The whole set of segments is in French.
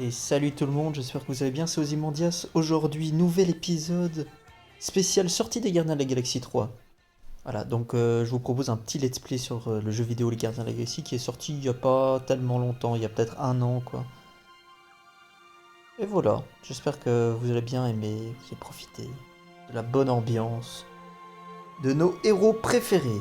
Et salut tout le monde, j'espère que vous allez bien, c'est Ozymandias. Aujourd'hui, nouvel épisode spécial sortie des Gardiens de la Galaxie 3. Voilà, donc je vous propose un petit let's play sur le jeu vidéo Les Gardiens de la Galaxie qui est sorti il y a pas tellement longtemps, il y a peut-être un an quoi. Et voilà, j'espère que vous allez bien aimer, vous allez profiter de la bonne ambiance, de nos héros préférés.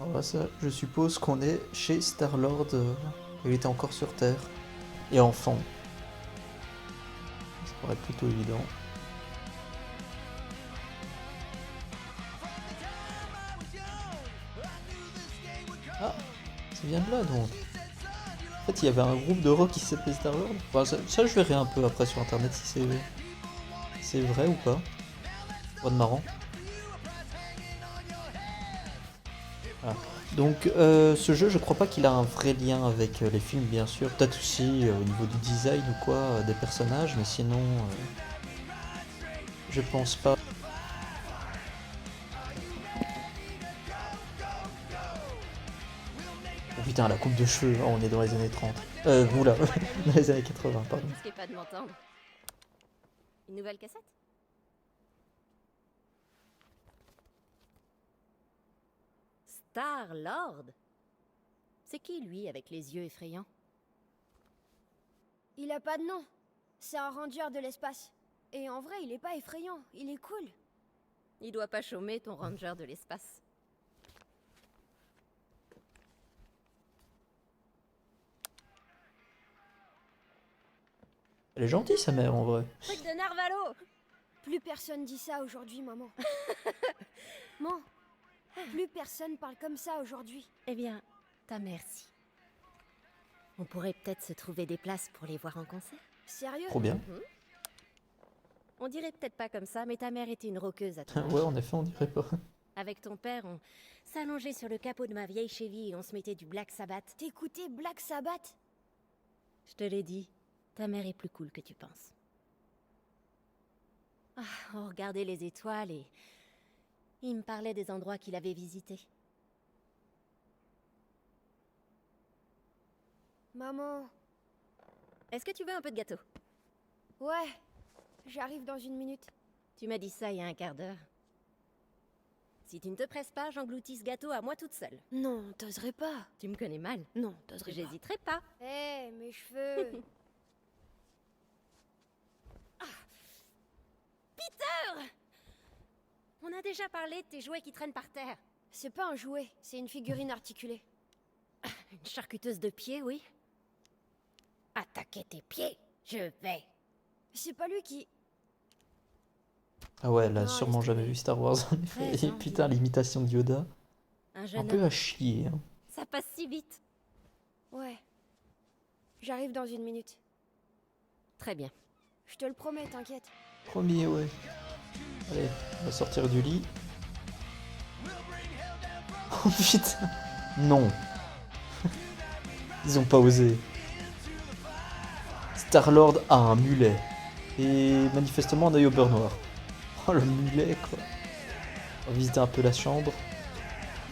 Alors ça, je suppose qu'on est chez Star-Lord, il était encore sur Terre, et enfant. Ça paraît plutôt évident. Ah, ça vient de là donc. En fait, il y avait un groupe de rock qui s'appelait Star-Lord. Enfin, ça, je verrai un peu après sur internet si c'est vrai ou pas. Pas de marrant. Voilà. Donc, ce jeu, je crois pas qu'il a un vrai lien avec les films, bien sûr. Peut-être aussi au niveau du design ou quoi, des personnages, mais sinon, je pense pas. Oh putain, la coupe de cheveux, oh, on est dans les années 30. Oula, dans les années 80, pardon. Ce qui est pas de m'entendre. Une nouvelle cassette? Star-Lord? C'est qui lui avec les yeux effrayants? Il a pas de nom. C'est un ranger de l'espace. Et en vrai, il est pas effrayant, il est cool. Il doit pas chômer ton ranger de l'espace. Elle est gentille sa mère en vrai. Truc de Narvalo! Plus personne dit ça aujourd'hui, maman. Maman, plus personne parle comme ça aujourd'hui. Eh bien, ta mère si. On pourrait peut-être se trouver des places pour les voir en concert. Sérieux? Trop bien. On dirait peut-être pas comme ça, mais ta mère était une rockeuse à ton âge. Ouais, en effet, on dirait pas. Avec ton père, on s'allongeait sur le capot de ma vieille Chevy et on se mettait du Black Sabbath. T'écoutais Black Sabbath? Je te l'ai dit, ta mère est plus cool que tu penses. Ah, on regardait les étoiles et il me parlait des endroits qu'il avait visités. Maman. Est-ce que tu veux un peu de gâteau? Ouais, j'arrive dans une minute. Tu m'as dit ça il y a un quart d'heure. Si tu ne te presses pas, j'engloutis ce gâteau à moi toute seule. Non, t'oserais pas. Tu me connais mal. Non, t'oserais pas. J'hésiterai pas. Hé, mes cheveux. Peter! On a déjà parlé de tes jouets qui traînent par terre. C'est pas un jouet, c'est une figurine articulée. Une charcuteuse de pieds, oui. Attaquer tes pieds, je vais. C'est pas lui qui... Ah ouais, elle a Non, sûrement laisse jamais tomber. vu Star Wars en effet. Ouais, Et j'ai putain, envie. l'imitation de Yoda. Un Un jeune peu homme. à chier. Hein. Ça passe si vite. Ouais. J'arrive dans une minute. Très bien. Je te le promets, t'inquiète. Premier, ouais. Allez, on va sortir du lit. Oh putain. Non. Ils ont pas osé. Star-Lord a un mulet. Et manifestement un œil au beurre noir. Oh le mulet quoi. On va visiter un peu la chambre.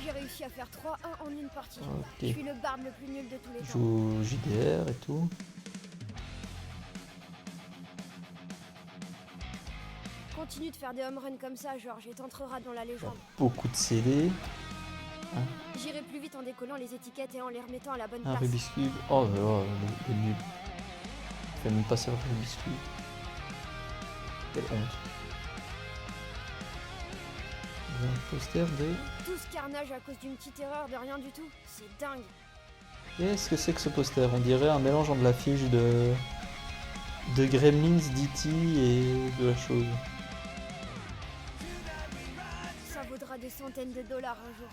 J'ai réussi à faire 3-1 en une partie. Ok. Je suis le barbe le plus nul de tous les Il temps. joue au JDR et tout. Continue de faire des home runs comme ça, Georges, et t'entreras dans la légende. Beaucoup de CD. J'irai plus vite en décollant les étiquettes et en les remettant à la bonne Un place. Rubik's Cube. Oh là là, le nul. Il fait même pas savoir Rubik's Cube. Quelle honte. Il y a un poster de... Tout ce carnage à cause d'une petite erreur de rien du tout, c'est dingue. Qu'est-ce que c'est que ce poster? On dirait un mélange entre l'affiche de Gremlins, d'E.T. et de la chose. Ça vaudra des centaines de dollars un jour.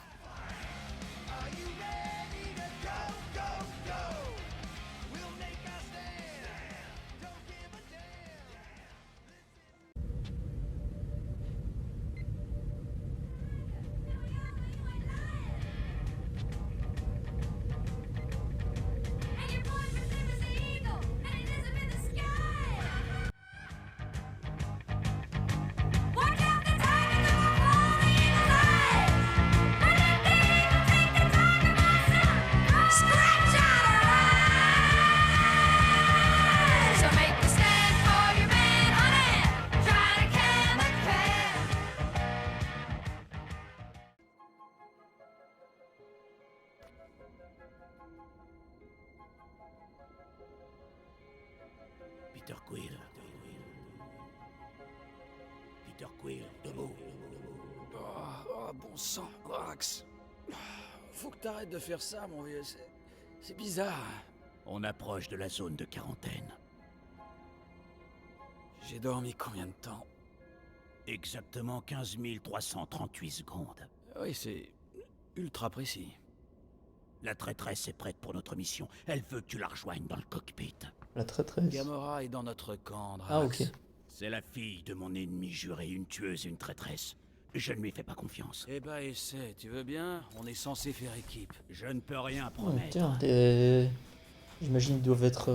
Peter Quill, debout. Oh, bon sang, Drax. Faut que t'arrêtes de faire ça, mon vieux. C'est bizarre. On approche de la zone de quarantaine. J'ai dormi combien de temps? Exactement 15 338 secondes. Oui, c'est ultra précis. La traîtresse est prête pour notre mission. Elle veut que tu la rejoignes dans le cockpit. La traîtresse. Gamora est dans notre camp, Drax. Ah, ok. C'est la fille de mon ennemi juré, une tueuse et une traîtresse. Je ne lui fais pas confiance. Eh ben, essaie, tu veux bien? On est censé faire équipe. Je ne peux rien Oh, promettre. tiens, j'imagine qu'ils doivent être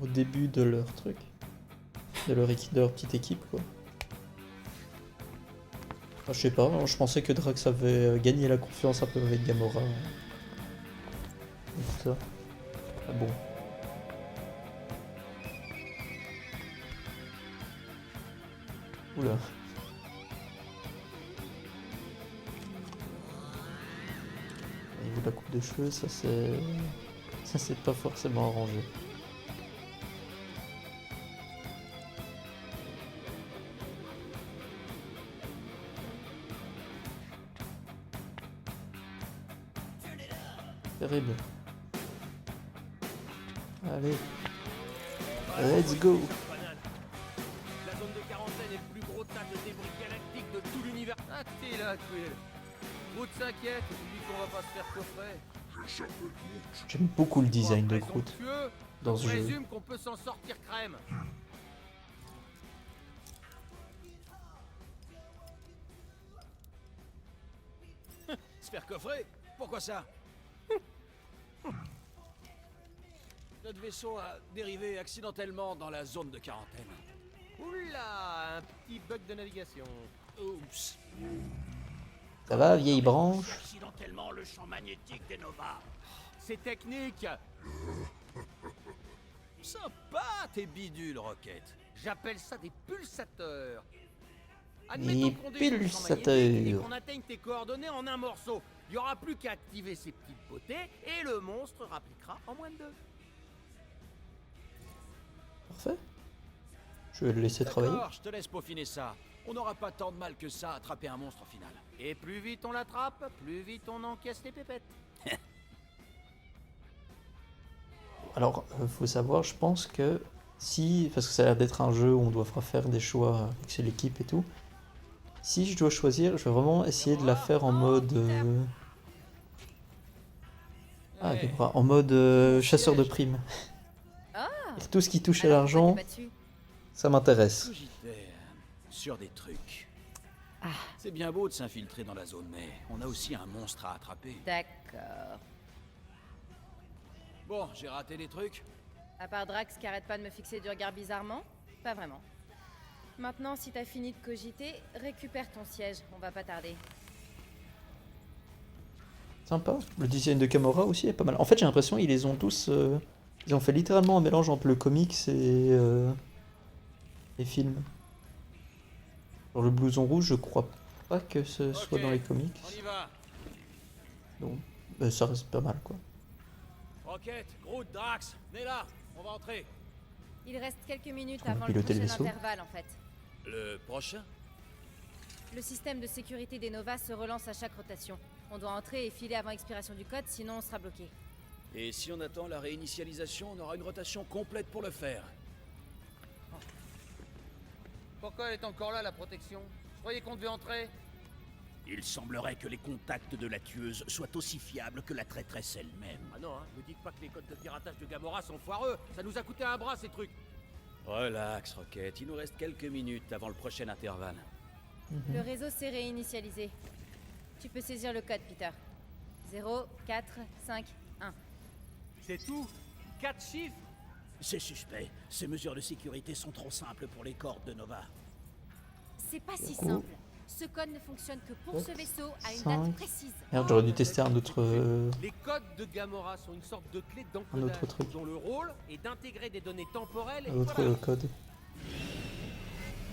au début de leur truc. De leur petite équipe, quoi. Enfin, je sais pas, hein, je pensais que Drax avait gagné la confiance un peu avec Gamora. Et tout ça. Ah bon. Oula. Au niveau de la coupe de cheveux, ça c'est pas forcément arrangé. Terrible. Allez. Let's go. La zone de quarantaine est le plus gros tas de débris galactiques de tout l'univers. Ah, t'es là, Quill. Groot s'inquiète, tu dis qu'on va pas se faire coffrer. J'aime beaucoup le design de Bon, Groot présomptueux, dans on ce jeu. présume qu'on peut s'en sortir crème. Se faire coffrer? Pourquoi ça? Notre vaisseau a dérivé accidentellement dans la zone de quarantaine. Oula, un petit bug de navigation. Oups. Ça va, vieille branche? Accidentellement le champ magnétique des Nova. C'est technique. Sympa tes bidules, Rocket. J'appelle ça des pulsateurs. Des Admettons qu'on détruise le champ magnétique et pulsateurs. qu'on atteigne tes coordonnées en un morceau. Il n'y aura plus qu'à activer ces petites beautés et le monstre rappliquera en moins de 2. Parfait. Je vais le laisser travailler. D'accord, je te laisse peaufiner ça. On n'aura pas tant de mal que ça à attraper un monstre au final. Et plus vite on l'attrape, plus vite on encaisse les pépettes. Alors, faut savoir, je pense que si, parce que ça a l'air d'être un jeu où on doit faire des choix avec c'est l'équipe et tout, si je dois choisir, je vais vraiment essayer de la faire en mode... Ah, Ouais. Gamora, en mode chasseur de primes. Ah, Et tout ce qui touche à alors l'argent, pourquoi t'es pas dessus? ça m'intéresse. Cogitais sur des trucs. Ah. C'est bien beau de s'infiltrer dans la zone, mais on a aussi un monstre à attraper. D'accord. Bon, j'ai raté des trucs. À part Drax qui arrête pas de me fixer du regard bizarrement, pas vraiment. Maintenant, si t'as fini de cogiter, récupère ton siège, on va pas tarder. Sympa. Le design de Gamora aussi est pas mal. En fait, j'ai l'impression qu'ils les ont tous... ils ont fait littéralement un mélange entre le comics et les films. Genre le blouson rouge, je crois pas que ce soit Ok, dans les comics. On y va. Donc, ça reste pas mal, quoi. Rocket, Groot, Drax, venez là. On va entrer. Il reste quelques minutes On va avant le piloter le prochain vaisseau. intervalle, en fait. Le prochain? Le système de sécurité des Nova se relance à chaque rotation. On doit entrer et filer avant expiration du code, sinon on sera bloqué. Et si on attend la réinitialisation, on aura une rotation complète pour le faire. Pourquoi elle est encore là, la protection? Je croyais qu'on devait entrer. Il semblerait que les contacts de la tueuse soient aussi fiables que la traîtresse elle-même. Ah non, hein, me dites pas que les codes de piratage de Gamora sont foireux. Ça nous a coûté un bras, ces trucs. Relax, Rocket. Il nous reste quelques minutes avant le prochain intervalle. Le réseau s'est réinitialisé. Tu peux saisir le code, Peter. 0, 4, 5, 1. C'est tout? 4 chiffres? C'est suspect. Ces mesures de sécurité sont trop simples pour les cordes de Nova. C'est pas si coup, simple. Ce code ne fonctionne que pour ce vaisseau à une 5. date précise. Merde, j'aurais dû tester un autre... Les codes de Gamora sont une sorte de clé Un d'encodage autre truc. dont le rôle est d'intégrer des données temporelles et un autre voilà. code.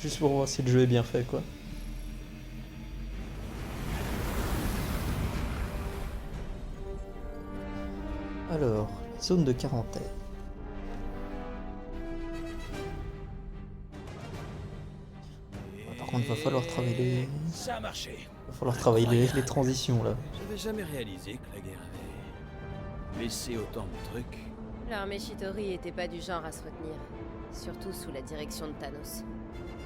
Juste pour voir si le jeu est bien fait, quoi. Alors, zone de quarantaine. Par contre, va falloir travailler Ça a marché. les transitions là. J'avais jamais réalisé que la guerre avait laissé autant de trucs. L'armée Shitori était pas du genre à se retenir. Surtout sous la direction de Thanos.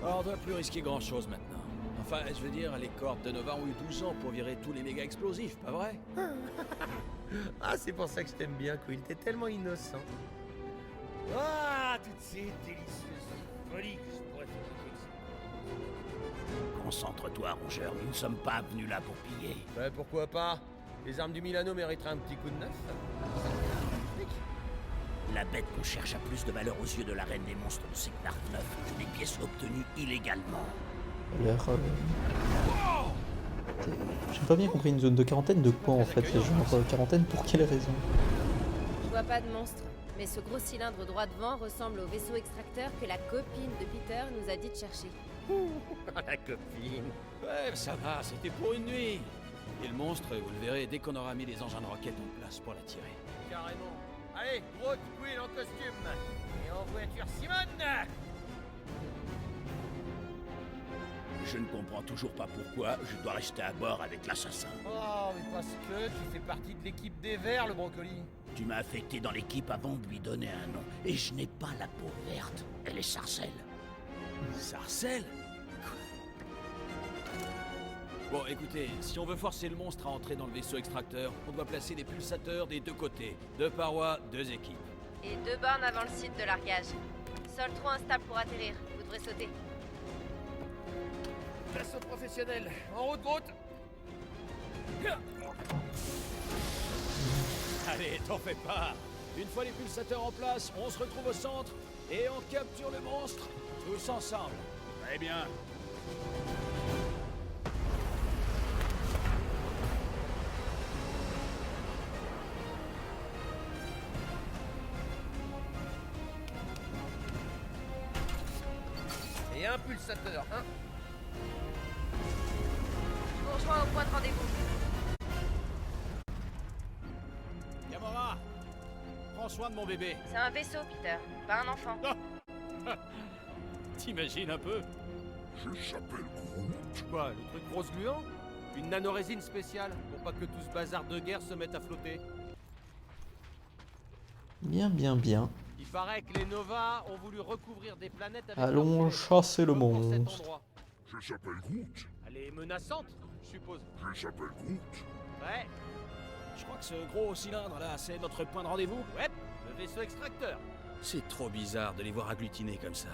Alors on doit plus risquer grand chose maintenant. Enfin, je veux dire, les cordes de Nova ont eu 12 ans pour virer tous les méga explosifs, pas vrai? Ah, c'est pour ça que je t'aime bien, Quill. T'es tellement innocent. Ah, toutes ces délicieuses folies que je pourrais faire avec ça. Concentre-toi, rongeur, nous ne sommes pas venus là pour piller. Ouais, pourquoi pas? Les armes du Milano mériteraient un petit coup de neuf. La bête qu'on cherche a plus de valeur aux yeux de la reine des monstres de Sector 9 que des pièces obtenues illégalement. A l'air. J'ai pas bien compris une zone de quarantaine de quoi en fait? Genre quarantaine pour quelle raison? Je vois pas de monstre, mais ce gros cylindre droit devant ressemble au vaisseau extracteur que la copine de Peter nous a dit de chercher. La copine. Ouais, ça va, c'était pour une nuit. Et le monstre, vous le verrez dès qu'on aura mis les engins de roquette en place pour l'attirer. Carrément. Allez, route, Quill en costume. Et en voiture, Simone. Je ne comprends toujours pas pourquoi je dois rester à bord avec l'assassin. Oh, mais parce que tu fais partie de l'équipe des Verts, le brocoli. Tu m'as affecté dans l'équipe avant de lui donner un nom. Et je n'ai pas la peau verte. Elle est Sarcelle. Sarcelle? Bon, écoutez, si on veut forcer le monstre à entrer dans le vaisseau extracteur, on doit placer des pulsateurs des deux côtés. Deux parois, deux équipes. Et 2 bornes avant le site de largage. Sol trop instable pour atterrir. Vous devrez sauter. Assaut professionnel. En route. Allez, t'en fais pas. Une fois les pulsateurs en place, on se retrouve au centre et on capture le monstre, tous ensemble. Très bien. Et un pulsateur, hein. Je vous rejoins au point de rendez-vous. Gamora, prends soin de mon bébé. C'est un vaisseau, Peter, pas un enfant. T'imagines un peu? Quoi, le truc rose gluant? Une nanorésine spéciale, pour pas que tout ce bazar de guerre se mette à flotter. Bien, bien, bien. Il paraît que les Nova ont voulu recouvrir des planètes avec Allons leur chasser le flèche, comme pour cet monstre. endroit. Je s'appelle Groot. Elle est menaçante, je suppose. Je s'appelle Groot. Ouais, Je crois que ce gros cylindre là, c'est notre point de rendez-vous. ouais, le vaisseau extracteur. C'est trop bizarre de les voir agglutinés comme ça.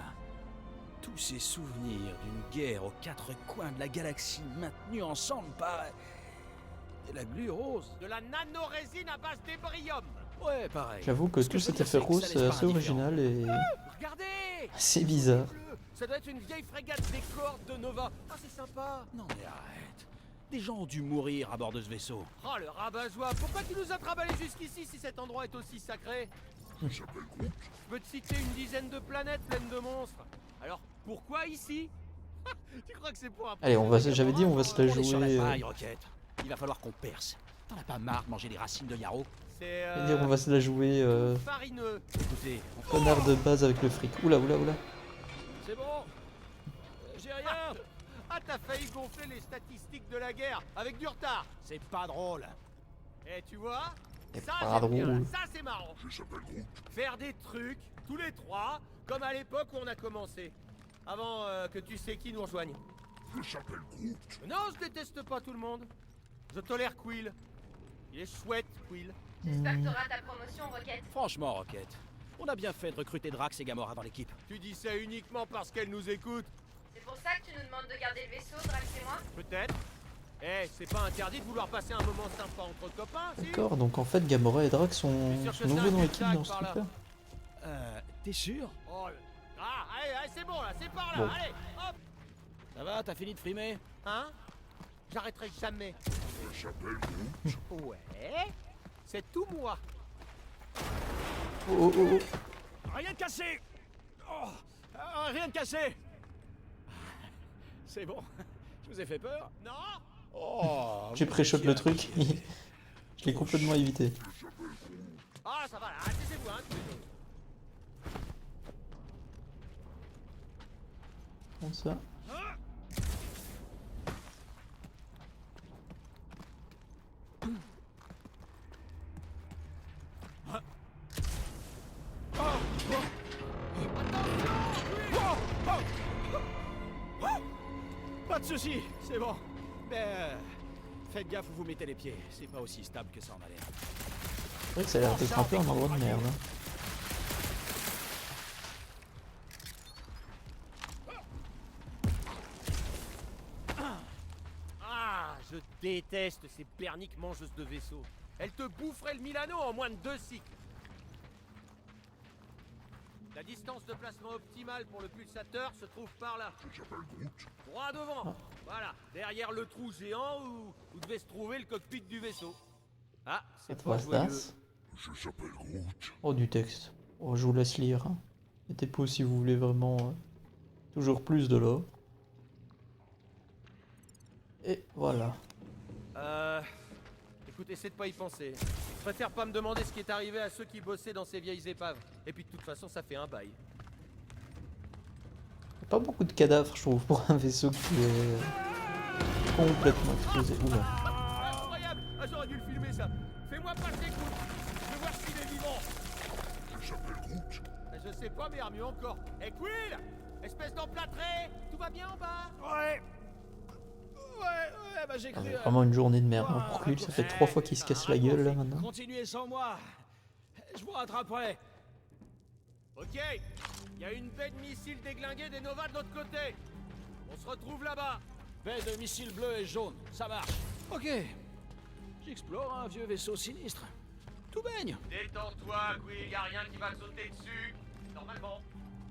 Tous ces souvenirs d'une guerre aux quatre coins de la galaxie maintenus ensemble par... de la glu rose. De la nanorésine à base d'ébrium. Ouais, pareil. J'avoue que Ce tout je veux cet dire, effet c'est que rose ça c'est laisse assez pas indifférent. original et Regardez, assez bizarre. ça doit être une vieille frégate des cordes de Nova. Ah, c'est sympa. Non mais arrête. Des gens ont dû mourir à bord de ce vaisseau. Oh, le rabat-joie. Pourquoi tu nous as travaillé jusqu'ici si cet endroit est aussi sacré? Je s'appelle Groot. Je peux te citer une dizaine de planètes pleines de monstres. Alors, pourquoi ici? Tu crois que c'est pour un... Allez, j'avais dit on va se la On est sur la jouer. paille, Rocket. Il va falloir qu'on perce. T'en as pas marre de manger les racines de Yarrow? C'est Dire on va se la jouer farineux. Écoutez, connard de base avec le fric. Oula, oula, oula. c'est bon. J'ai rien. Ah, t'as failli gonfler les statistiques de la guerre avec du retard. C'est pas drôle. Eh, tu vois? C'est Ça, pas j'aime bien. drôle. Ça, c'est marrant. Je s'appelle Groot. Faire des trucs, tous les trois, comme à l'époque où on a commencé. Avant que tu sais qui nous rejoigne. Je s'appelle Groot. Non, je déteste pas tout le monde. Je tolère Quill. Il est chouette, Quill. J'espère que t'auras ta promotion, Rocket. Franchement, Rocket, on a bien fait de recruter Drax et Gamora dans l'équipe. Tu dis ça uniquement parce qu'elle nous écoute. C'est pour ça que tu nous demandes de garder le vaisseau, Drax et moi? Peut-être. Eh, c'est pas interdit de vouloir passer un moment sympa entre copains, si? D'accord, donc en fait Gamora et Drax sont, Je suis sûr que sont nouveaux c'est un dans l'équipe cul-de-sac dans ce par là. truc-là. T'es sûr? Oh, ah, allez, c'est bon là, c'est par là, Bon. allez, hop. Ça va, t'as fini de frimer? Hein? J'arrêterai jamais. Je s'appelle Groot. Ouais. C'est tout moi. Oh, oh, oh, oh. Rien de cassé! Oh, rien de cassé! C'est bon, je vous ai fait peur? Non? Oh, J'ai pré-shot le truc. Je l'ai complètement évité. Ah, ça va là, taisez-vous, hein, tous les deux. Comme ça. Pas de soucis, c'est bon. Mais faites gaffe où vous mettez les pieds. C'est pas aussi stable que ça en a l'air. C'est vrai que ça a l'air d'être un peu un endroit de merde. Hein. Ah, je déteste ces berniques mangeuses de vaisseaux. Elles te boufferaient le Milano en moins de 2 cycles. La distance de placement optimale pour le pulsateur se trouve par là. Je s'appelle Groot. Droit devant. Voilà, derrière le trou géant où devait se trouver le cockpit du vaisseau. Ah, c'est pas What's joyeux. that? Je s'appelle Groot. Oh, du texte. Oh, je vous laisse lire. Hein. Mettez pause si vous voulez vraiment toujours plus de l'eau. Et voilà. Écoute, essaie de pas y penser. Je préfère pas me demander ce qui est arrivé à ceux qui bossaient dans ces vieilles épaves. Et puis de toute façon, ça fait un bail. Pas beaucoup de cadavres, je trouve, pour un vaisseau qui est complètement explosé. Oula. Ah, incroyable! Ah, j'aurais dû le filmer ça. Fais-moi pas le découte. Je veux voir s'il est vivant. Je s'appelle Groot. Je sais pas, mais mieux encore. Eh, Quill! Espèce d'emplâtré! Tout va bien en bas? Ouais, bah j'ai Ah, cru... mais vraiment une journée de merde. Hein. Pour Quill, ça fait 3 fois qu'il se casse la gueule là maintenant. Continuez sans moi. Je vous rattraperai. Ok. Il y a une baie de missiles déglinguée des Nova de l'autre côté. On se retrouve là-bas. Baie de missiles bleus et jaunes, ça marche. Ok. J'explore un vieux vaisseau sinistre. Tout baigne. Détends-toi, Quill. Y a rien qui va te sauter dessus. Normalement.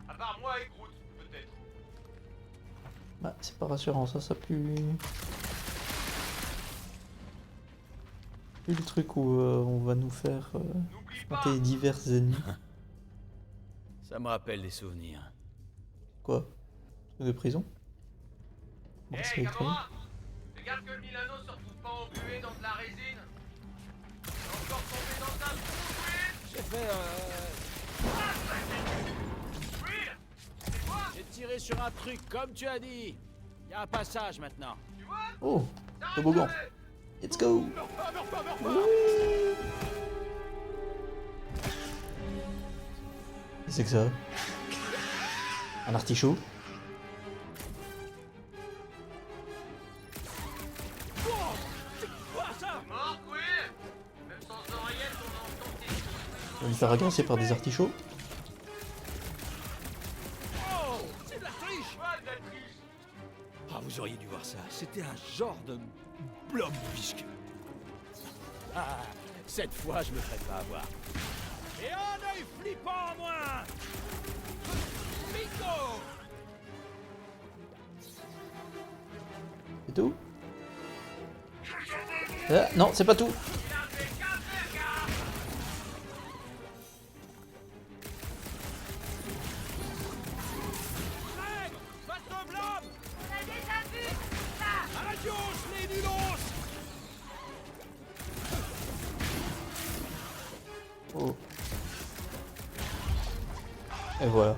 À part moi et Groot, peut-être. Bah, c'est pas rassurant, ça pue. Plus le truc où on va nous faire N'oublie pas. affronter divers ennemis. Ça me rappelle des souvenirs. Quoi? De prison? Hé, Bracelet électronique. Gamora! Fais gaffe que le Milano se retrouve pas englué dans de la résine. T'es encore tombé dans un trou, Quill! J'ai fait Quill! C'est quoi? J'ai tiré sur un truc, comme tu as dit. Il y a un passage maintenant. Tu vois? Oh! Toboggan! Let's go! Meurs pas, meurs pas, meurs pas! Qu'est-ce que c'est que ça? Un artichaut? Quoi ça? Mort, Quill! Même sans oreillette, on entend tes... On va lui faire agresser par des artichauts? Oh, c'est de la triche. Quoi de la triche? Ah, vous auriez dû voir ça. C'était un genre de blob visqueux. Ah, cette fois, je me ferai pas avoir. Et un œil flippant en moins. Pico. C'est tout? Ah, non, c'est pas tout! Bateau blob. On a déjà vu ça. Adios, les nulos. Oh. Et voilà.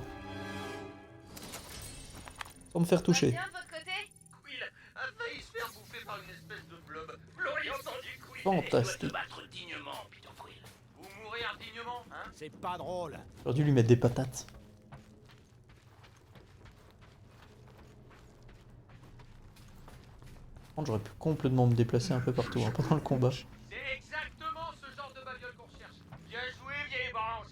Sans me faire toucher. Bien de votre côté? Quill a failli se faire bouffer par une espèce de blob. Vous l'auriez entendu, Quill. Fantastique. battre dignement, Peter Quill. Vous mourir dignement, hein? C'est pas drôle. J'aurais dû lui mettre des patates. Par contre, j'aurais pu complètement me déplacer un peu partout hein, pendant le combat. C'est exactement ce genre de bagnole qu'on recherche. Bien joué, vieille branche.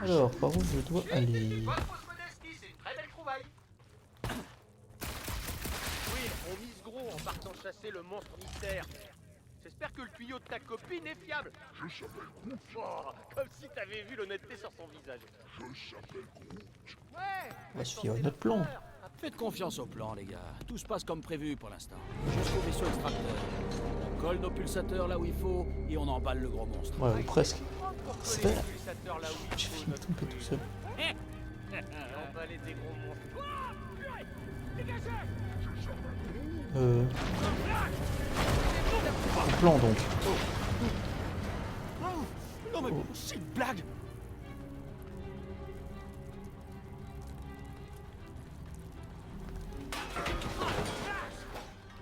Alors, par où je dois aller? Bonne fausse modestie, c'est une très belle trouvaille. Oui, on mise gros en partant chasser le monstre mystère. J'espère que le tuyau de ta copine est fiable. Je s'appelle Groot. Oh, comme si t'avais vu l'honnêteté sur son visage. Je s'appelle Groot. Ouais. On va se fier à notre plan. Faites confiance au plan, les gars. Tout se passe comme prévu pour l'instant. Jusqu'au vaisseau extracteur. On colle nos pulsateurs là où il faut et on emballe le gros monstre. Ouais, ou presque. Pour C'est coller vrai. les pulsateurs là où il J'ai faut, fini de notre tomber tout seul. emballer des gros monstres. Un plan donc. Non mais Oh. c'est une blague.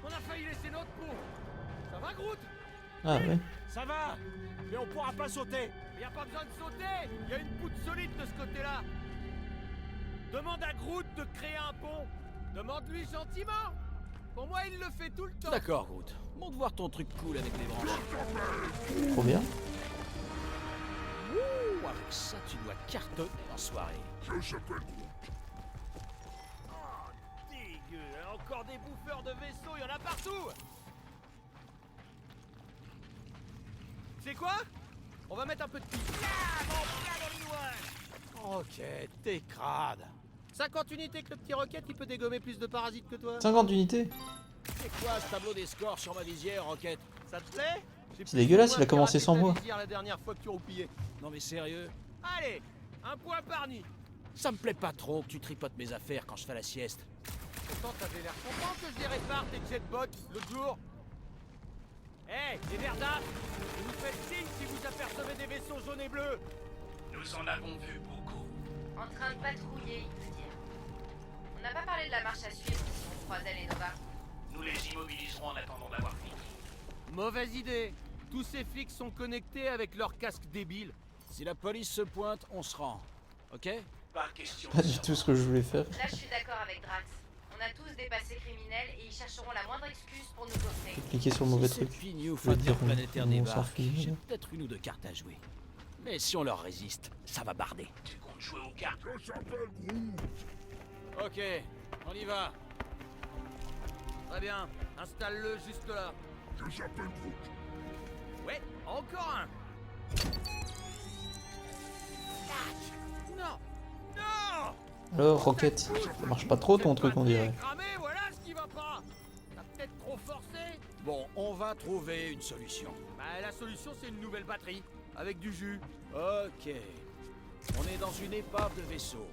On a failli laisser notre peau. Ça va, Groot? Ah ouais. Ça va, mais on pourra pas sauter. Y a pas besoin de sauter. Y a une poutre solide de ce côté-là. Demande à Groot de créer un pont. Demande-lui gentiment. Pour moi, il le fait tout le temps. D'accord, Groot. Montre voir ton truc cool avec les branches. Trop bien. Ouh, avec ça, tu dois cartonner en soirée. Je s'appelle Groot. Oh, dégueu. Encore des bouffeurs de vaisseaux, il y en a partout. C'est quoi? On va mettre un peu de piste. Ah, mon plat dans l'I1. Ok, t'es crade. 50 unités que le petit Rocket, il peut dégommer plus de parasites que toi. 50 unités. C'est quoi ce tableau des scores sur ma visière, Rocket? Ça te plaît? C'est dégueulasse, il a commencé sans moi. La dernière fois que tu roupillais. Non mais sérieux? Allez, un point par nuit. Ça me plaît pas trop que tu tripotes mes affaires quand je fais la sieste. Pourtant, t'avais l'air content que je les répare tes jetbots l'autre jour. Hé, les verdasses, vous nous faites signe si vous apercevez des vaisseaux jaunes et bleus. Nous en avons vu beaucoup. En train de patrouiller, il peut dire. On n'a pas parlé de la marche à suivre si on croisait les Nova. Nous les immobiliserons en attendant d'avoir fini. Mauvaise idée. Tous ces flics sont connectés avec leurs casques débiles. Si la police se pointe, on se rend. Ok? Pas question. Pas du tout ce que je voulais faire. Là, je suis d'accord avec Drax. On a tous des passés criminels et ils chercheront la moindre excuse pour nous coffrer. Cliquer sur le mauvais Si truc. ces pignoux Je veux dire, interplanétaires on s'en débarquent, fout. j'ai peut-être une ou deux cartes à jouer. Mais si on leur résiste, ça va barder. Tu comptes jouer aux cartes? Je s'appelle Groot. Ok, on y va. Très bien, installe-le juste là. Je s'appelle Groot. Ouais, encore un. Non. Non. Alors, Rocket, ça marche pas trop ton truc, on dirait. Cramé, voilà ce qui va pas. T'as peut-être trop forcé. Bon, on va trouver une solution. Bah la solution c'est une nouvelle batterie avec du jus. Ok. On est dans une épave de vaisseau.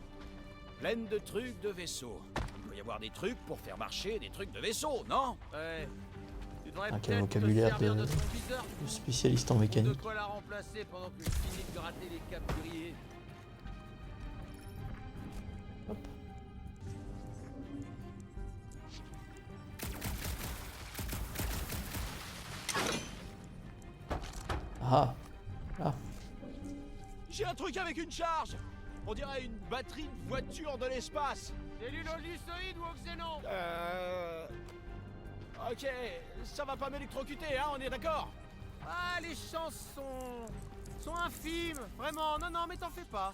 Pleine de trucs de vaisseau. Il doit y avoir des trucs pour faire marcher des trucs de vaisseau, non? Ouais. Tu devrais Ah, quel peut-être te vocabulaire servir de- de ton viseur. Le spécialiste en De mécanique. quoi la remplacer pendant que je finis de gratter les câbles grillés. Ah. Ah. J'ai un truc avec une charge. On dirait une batterie de voiture de l'espace. C'est l'ulolucide ou oxénon? Ok, ça va pas m'électrocuter, hein, on est d'accord? Ah, les chances sont infimes. Vraiment, non, mais t'en fais pas.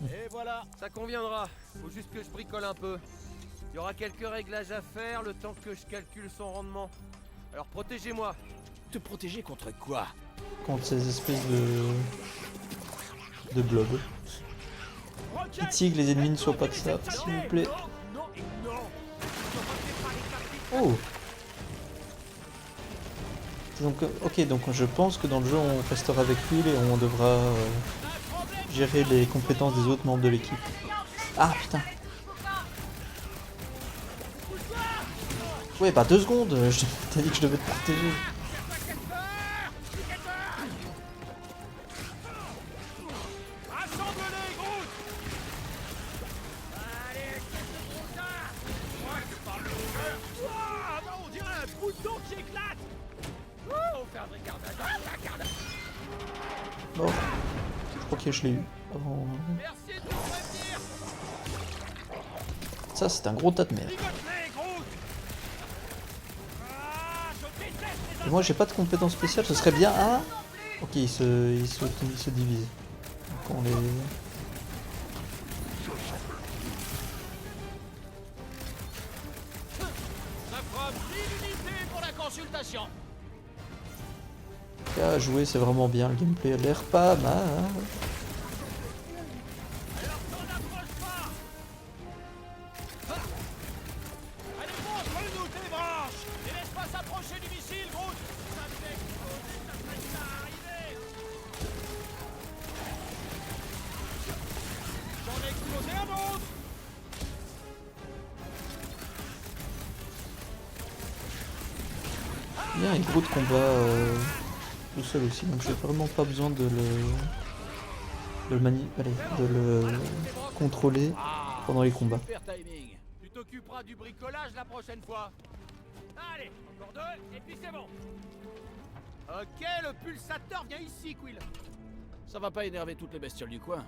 Et voilà. Ça conviendra. Faut juste que je bricole un peu. Il y aura quelques réglages à faire le temps que je calcule son rendement. Alors protégez-moi. Te protéger contre quoi? Contre ces espèces de blobs. Rocket, Pitié que les ennemis ne soient pas de ça, s'il vous plaît. Non, non et non. Oh. Donc, ok, donc je pense que dans le jeu on restera avec lui et on devra gérer les compétences des autres membres de l'équipe. Ah putain. Ouais, bah 2 secondes, t'as dit que je devais te protéger. Rassemble-les, Groot. Allez, qu'est-ce que ça? Moi, je parle le Ah, bah, on dirait un bouton qui éclate. on fait un vrai gardage. Bon. Ok, je l'ai eu. Avant... Merci de nous prévenir. Ça, c'est un gros tas de merde. Ligote-les, Groot. Ah, je déteste les Et moi, j'ai pas de compétences spéciales, ce serait bien. Ah. Ok, ils se divisent. Donc on les... Ça fera 1000 unités pour la consultation. À jouer, c'est vraiment bien. Le gameplay a l'air pas mal. Alors t'en approche pas. Allez, montre-nous tes branches. Et laisse pas s'approcher du missile, Groot. Ça fait exploser, ça fait ça arriver. J'en ai explosé un autre. Bien, et gros de combat tout seul aussi, donc j'ai vraiment pas besoin de le contrôler pendant les combats. Super timing. Tu t'occuperas du bricolage la prochaine fois. Allez, encore 2, et puis c'est bon. Ok, le pulsateur vient ici, Quill. Ça va pas énerver toutes les bestioles du coin.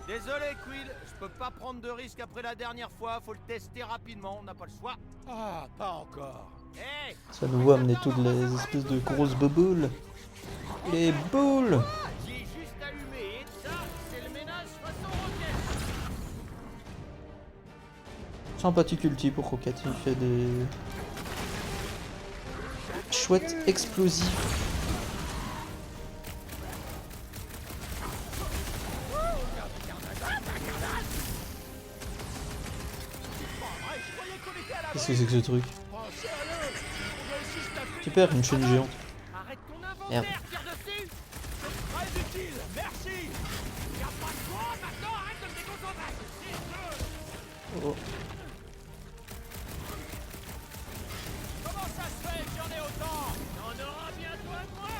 Désolé, Quill, je peux pas prendre de risque après la dernière fois, faut le tester rapidement, on n'a pas le choix. Ah, pas encore. Hey, Ça nous voit amener toutes les espèces de grosses boboules. Les boules! j'ai juste allumé, et ça, c'est le ménage façon roquette. Sympathique ulti pour Rocket, il fait des chouettes explosifs. Qu'est-ce que c'est que ce truc? Super, une chaîne géante. Arrête ton Merde. inventaire, tire dessus. C'est très utile, merci. Garde pas de toi, maintenant arrête de me déconcentrer. Oh. Comment ça se fait qu'il y en ait autant? Y'en aura bientôt un moi.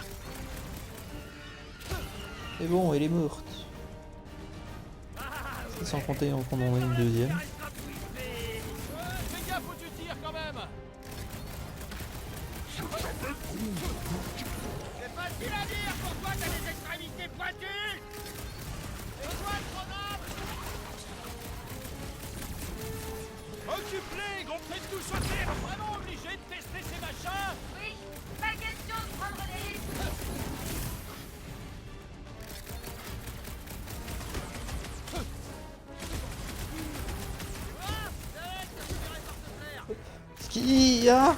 C'est bon, elle est morte. C'est sans compter qu'on en a une deuxième. Fais gaffe où tu tires quand même. C'est facile à dire, pourquoi t'as des extrémités pointues? Et toi, le programme? Occupe-les, on fait tout sauter. Vraiment obligé de tester ces machins? Oui, pas question de prendre des risques. Ce qu'il y a.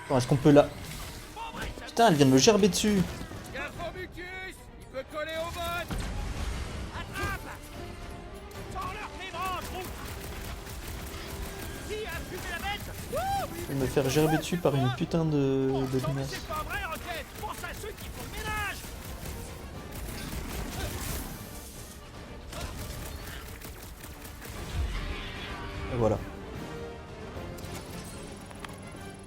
Attends, est-ce qu'on peut la... Putain, elle vient de me gerber dessus. Gaffe au mucus, il peut coller au bottes. Attrape. Sors-leur tes bras, gros. Qui a fumé la bête? Je vais me faire gerber dessus par une putain de Non, mais limace. c'est pas vrai, Rocket. Pense à ceux qui font le ménage. Et voilà.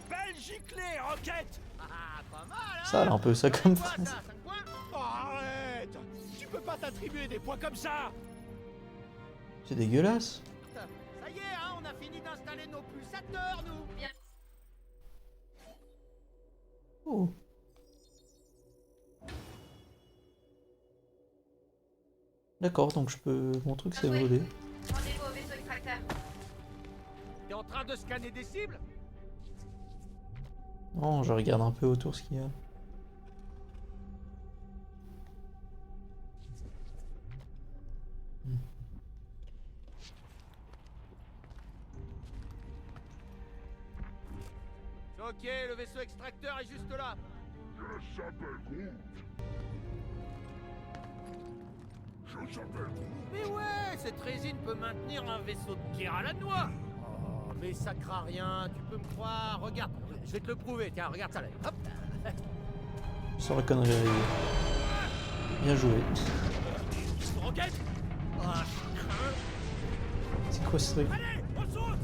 Belle giclée, Rocket. Ah, pas mal, hein? Ça a l'air un peu ça comme Quoi, phrase. ça, 5 points? Oh, arrête. Tu peux pas t'attribuer des points comme ça. C'est dégueulasse. Ça y est, hein, on a fini d'installer nos pulsateurs, nous. Bien. Oh. D'accord, donc je peux... Mon truc c'est voler. Rendez-vous au vaisseau extracteur. T'es en train de scanner des cibles? Non, je regarde un peu autour ce qu'il y a. Ok, le vaisseau extracteur est juste là. Je s'appelle Groot. Je s'appelle Groot. Mais ouais, cette résine peut maintenir un vaisseau de guerre à la noix. Oh, mais ça craint rien, tu peux me croire. Regarde, je vais te le prouver. Tiens, regarde ça là. Hop. Sans la connerie arrivée. Bien joué. Rocket. Ah, C'est quoi ce truc? allez, on saute.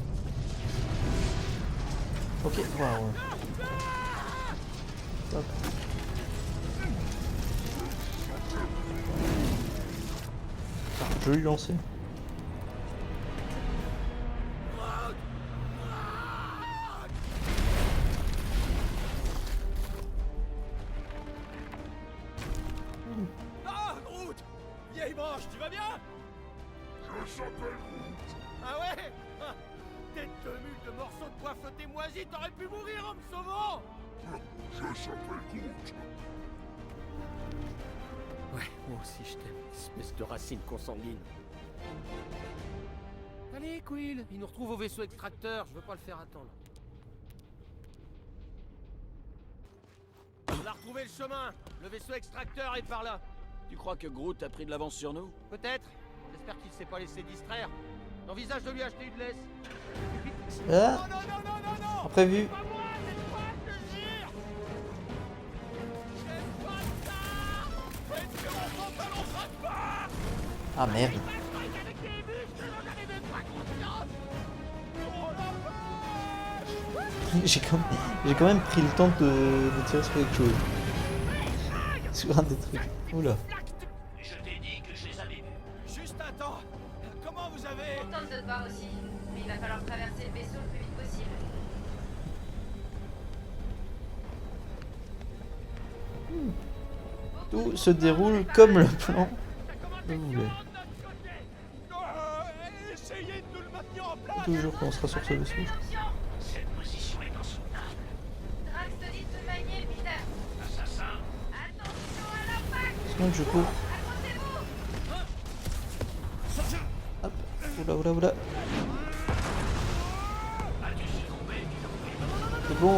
Ok, waouh. Hop. Je vais lui lancer. Ah, Groot. Vieille branche, tu vas bien? Je s'appelle Groot. Ah ouais? Ah, tête de mule de morceaux de bois flottés moisis, t'aurais pu mourir en me sauvant. Je s'appelle Groot. Ouais, moi aussi je t'aime, espèce de racine consanguine. Allez, Quill, il nous retrouve au vaisseau extracteur, je veux pas le faire attendre. On a retrouvé le chemin, le vaisseau extracteur est par là. Tu crois que Groot a pris de l'avance sur nous? Peut-être, j'espère qu'il s'est pas laissé distraire. J'envisage de lui acheter une laisse. Ah, Non, non, non, non, non, non. prévu. Pas moi, c'est toi, je te jure. J'aime pas ça. Est-ce que mon pantalon craque pas? Ah merde. Avec des muscles, j'en avais même pas conscience. Oh la vache. J'ai quand même pris le temps de tirer sur quelque chose. Sur un des trucs. Oula. Je t'ai dit que je les avais vus. Juste un temps. Comment vous avez... Contente de te voir aussi. Mais il va falloir traverser le vaisseau le plus vite possible. Beaucoup Tout se déroule comme le plan que vous voulez. Essayez de nous le maintenir en place. Toujours quand on sera sur ce vaisseau. Cette position est en son âme. Drax te dit de te manier, Peter. Assassin, Attention à l'impact. Sinon je cours. Accrochez-vous. Hop. Oula oula oula.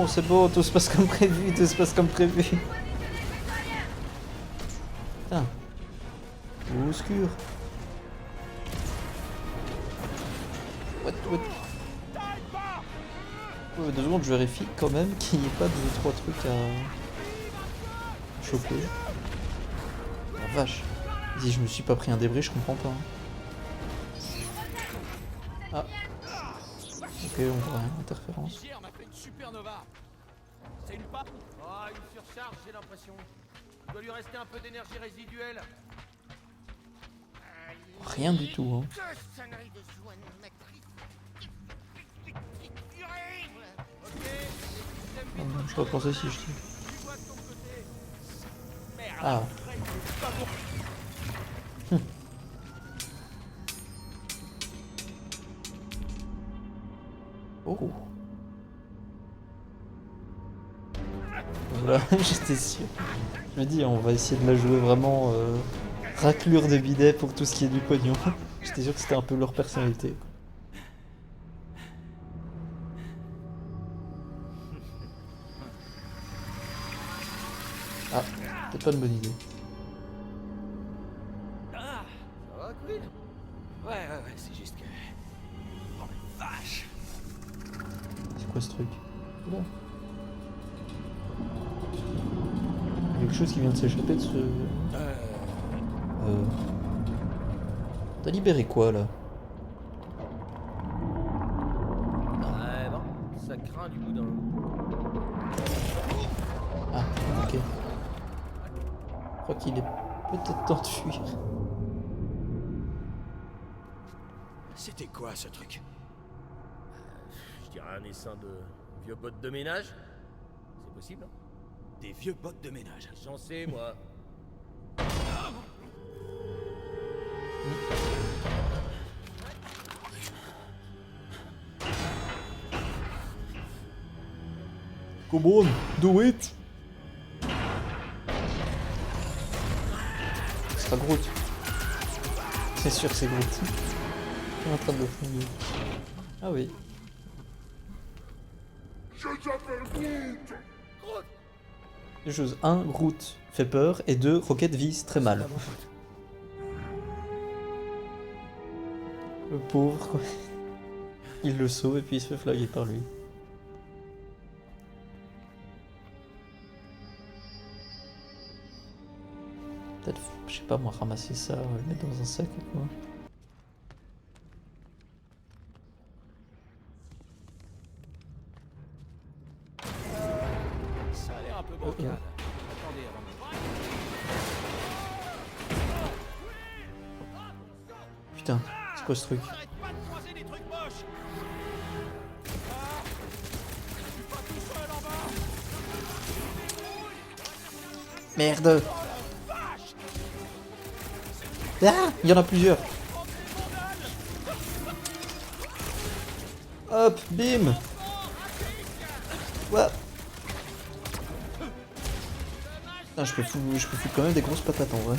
C'est bon, tout se passe comme prévu, tout se passe comme prévu. Putain. Obscur. What. Ouais, 2 secondes, je vérifie quand même qu'il n'y ait pas 2-3 trucs à choper. La vache. Si je me suis pas pris un débris, je comprends pas. Ah. Ok, on voit rien, interférence. Ici, on a fait une supernova. C'est une pas. Ah, une surcharge, j'ai l'impression. Il doit lui rester un peu d'énergie résiduelle. Rien du tout, hein. Oh non, je repensais si je dis. Ah. Oh. Voilà, j'étais sûr. Je me dis, on va essayer de la jouer vraiment raclure de bidet pour tout ce qui est du pognon. J'étais sûr que c'était un peu leur personnalité. Ah, peut-être pas une bonne idée. Ça va, Quill? Ouais, c'est juste que... Oh, la vache! C'est quoi ce truc? Oula. Il y a quelque chose qui vient de s'échapper de ce... T'as libéré quoi, là? Ouais, bon, ça craint du boudin. Ah, ok. Je crois qu'il est peut-être temps de fuir. C'était quoi ce truc? Je dirais un essaim de vieux bottes de ménage. C'est possible, hein? Des vieux bottes de ménage. J'en sais, moi. Come on, do it! C'est pas Groot. C'est sûr que c'est Groot. Il est en train de le fouiller. Ah oui. Je s'appelle Groot. Deux choses. 1, Groot fait peur. Et 2, Rocket vise très mal. Le pauvre, quoi. Il le sauve et puis il se fait flaguer par lui. Peut-être, je sais pas moi, ramasser ça, le mettre dans un sac ou quoi. Ça a l'air un peu bancal. Attendez, avant de... Putain, c'est quoi ce truc? Arrête pas de croiser des trucs moches! Je suis pas tout seul en bas! Merde! Ah, il y en a plusieurs. Hop, bim. Ouais. Putain, je peux foutre quand même des grosses patates en vrai.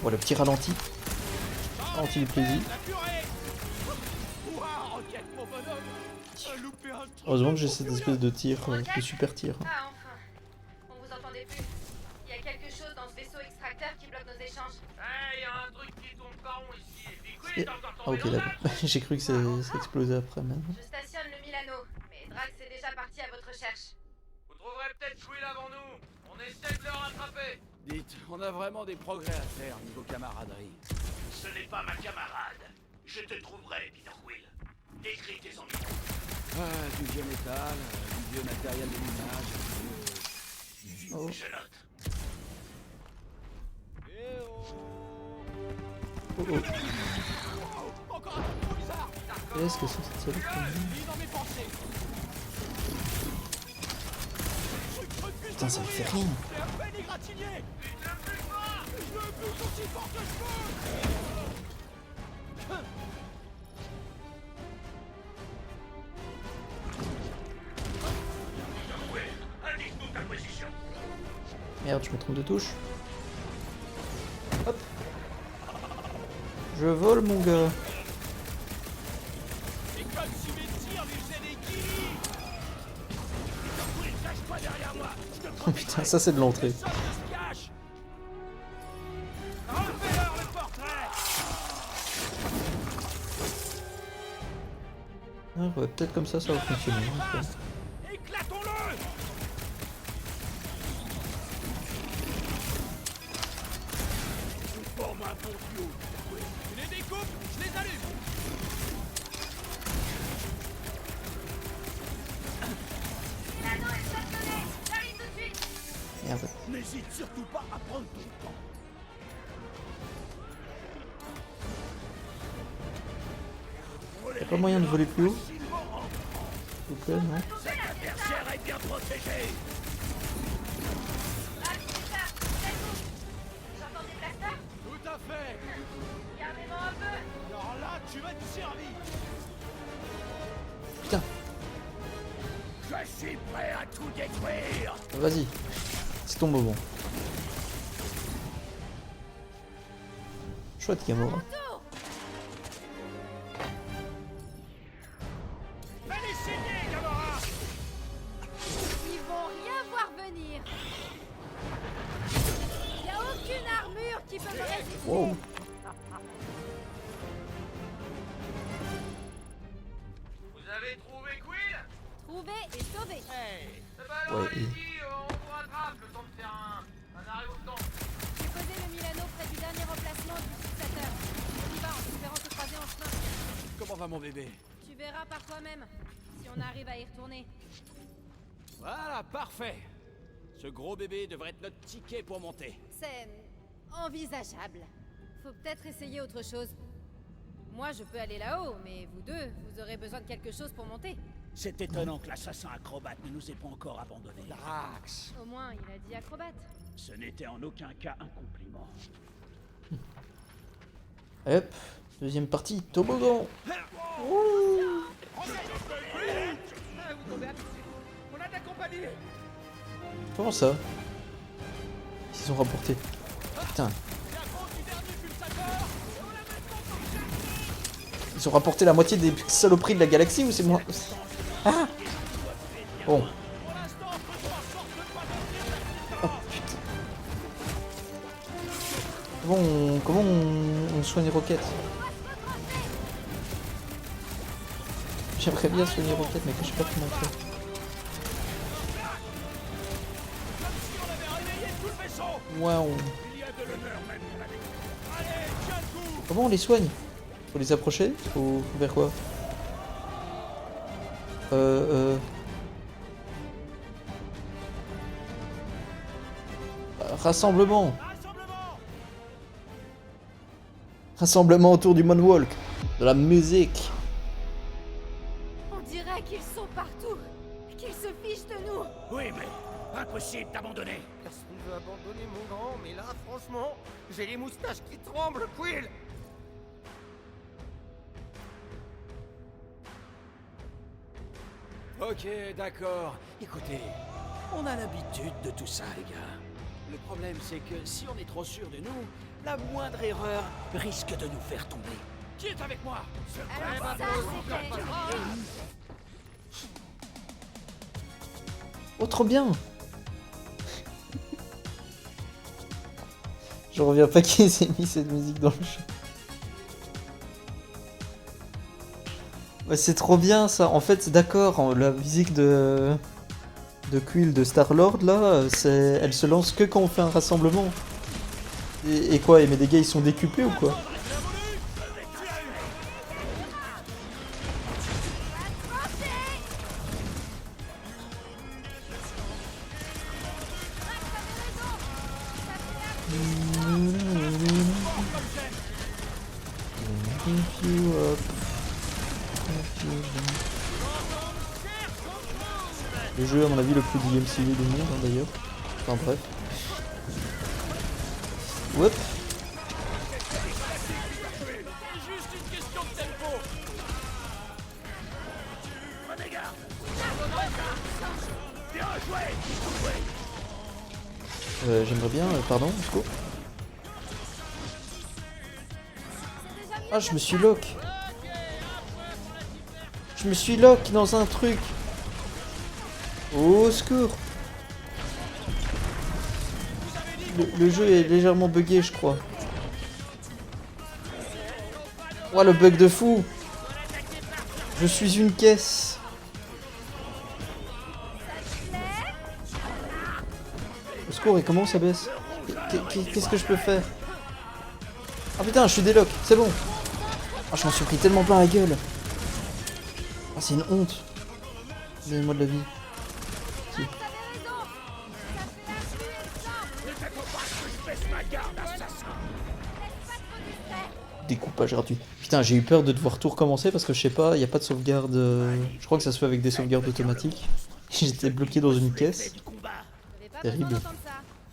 Bon, le petit ralenti. Ralenti du plaisir. Heureusement que j'ai cette espèce de tir, de super tir. Ah, enfin. On vous entendait plus. Il y a quelque chose dans ce vaisseau extracteur qui bloque nos échanges. Il y a un truc qui tourne pas rond ici. Et puis, Et- Ah ok, d'accord. J'ai cru que ça explosait après même. Je stationne le Milano, mais Drax est déjà parti à votre recherche. vous trouverez peut-être Quill avant nous. On essaie de le rattraper. Dites, on a vraiment des progrès à faire niveau camaraderie. ce n'est pas ma camarade. Je te trouverai, Peter Quill. Décris tes ambitions. Ah, du vieux métal, du vieux matériel de ménage. Oh. Je note. Oh oh. Encore un truc trop bizarre. Qu'est-ce que c'est cette salope? Lis dans mes pensées. Putain, ça me fait rien. C'est à peine égratigner. Je le bouge aussi fort que je peux. Indique-nous ta position. Merde, je me trompe de touche. Hop. Je vole, mon gars. C'est comme si mes tirs lui faisaient des guillis. Oui, cache-toi derrière moi. Je te Oh putain, ça c'est de l'entrée. Personne ne se cache. Enlevez-leur le portrait. Ah ouais, peut-être comme ça va fonctionner. Ok. Éclatons-le. formes un bon duo. Tu les découpes, je les allume. Merde. N'hésite surtout pas à prendre ton temps. Y'a pas moyen de voler plus haut? S'il vous plaît, non? Cet adversaire est bien protégé. Tout à fait. Gardez-moi un peu. Alors là, tu vas te servir. Putain, Je suis prêt à tout détruire. vas-y. C'est ton moment. Chouette Gamora. Fais-les saigner, Gamora. Ils vont rien voir venir. Y a aucune armure qui peut me résister. Wow. Vous avez trouvé Quill? Trouver et sauver. Hey. Ouais, et- on vous rattrape le temps de faire un arrêt au temps. J'ai posé le Milano près du dernier emplacement du fixateur. On y va en espérant se croiser en chemin. Comment va mon bébé? Tu verras par toi-même si on arrive à y retourner. Voilà, parfait. Ce gros bébé devrait être notre ticket pour monter. C'est envisageable. Faut peut-être essayer autre chose. Moi, je peux aller là-haut, mais vous deux, vous aurez besoin de quelque chose pour monter. C'est étonnant que l'assassin acrobate ne nous ait pas encore abandonnés. Drax. Au moins, il a dit acrobate. Ce n'était en aucun cas un compliment. Hop, deuxième partie, toboggan. On a de la compagnie. Comment ça? Ils sont rapportés. Putain. Ils ont rapporté la moitié des saloperies de la galaxie ou c'est moi? Ah. Bon. Oh putain. Comment on soigne Rocket? J'aimerais bien soigner Rocket mais je sais pas comment faire. Waouh. Comment on les soigne? Faut les approcher? Faut vers quoi? Rassemblement. Rassemblement autour du moonwalk. De la musique. On dirait qu'ils sont partout. Qu'ils se fichent de nous. Oui, mais impossible d'abandonner. Personne ne veut abandonner mon grand, mais là, franchement, j'ai les moustaches qui tremblent, Quill. Ok, d'accord. Écoutez, on a l'habitude de tout ça, les gars. Le problème, c'est que si on est trop sûr de nous, la moindre erreur risque de nous faire tomber. Qui est avec moi? Alors ça, c'était... Oh trop bien. Je reviens pas qu'ils aient mis cette musique dans le jeu. Ouais, c'est trop bien ça. En fait, d'accord, la musique de Quill de Star-Lord là, elle se lance que quand on fait un rassemblement. Et quoi, mais des gars ils sont décuplés ou quoi? Le jeu à mon avis le plus DMCA du monde hein, d'ailleurs. Enfin bref. Hop. Juste une question de tempo. Prenez garde. Bien joué. J'aimerais bien, pardon, au secours. Ah, je me suis lock. Je me suis lock dans un truc. Au secours. Le jeu est légèrement buggé, je crois. Oh, le bug de fou. Je suis une caisse. Au secours, et comment ça baisse? Qu'est-ce que je peux faire? Ah putain, je suis déloc, c'est bon. Ah, je m'en suis pris tellement plein la gueule. Ah, c'est une honte. Donnez-moi de la vie. Si. Découpage gratuit. Putain, j'ai eu peur de devoir tout recommencer parce que je sais pas, il n'y a pas de sauvegarde. Je crois que ça se fait avec des sauvegardes automatiques. J'étais bloqué dans une caisse. Terrible.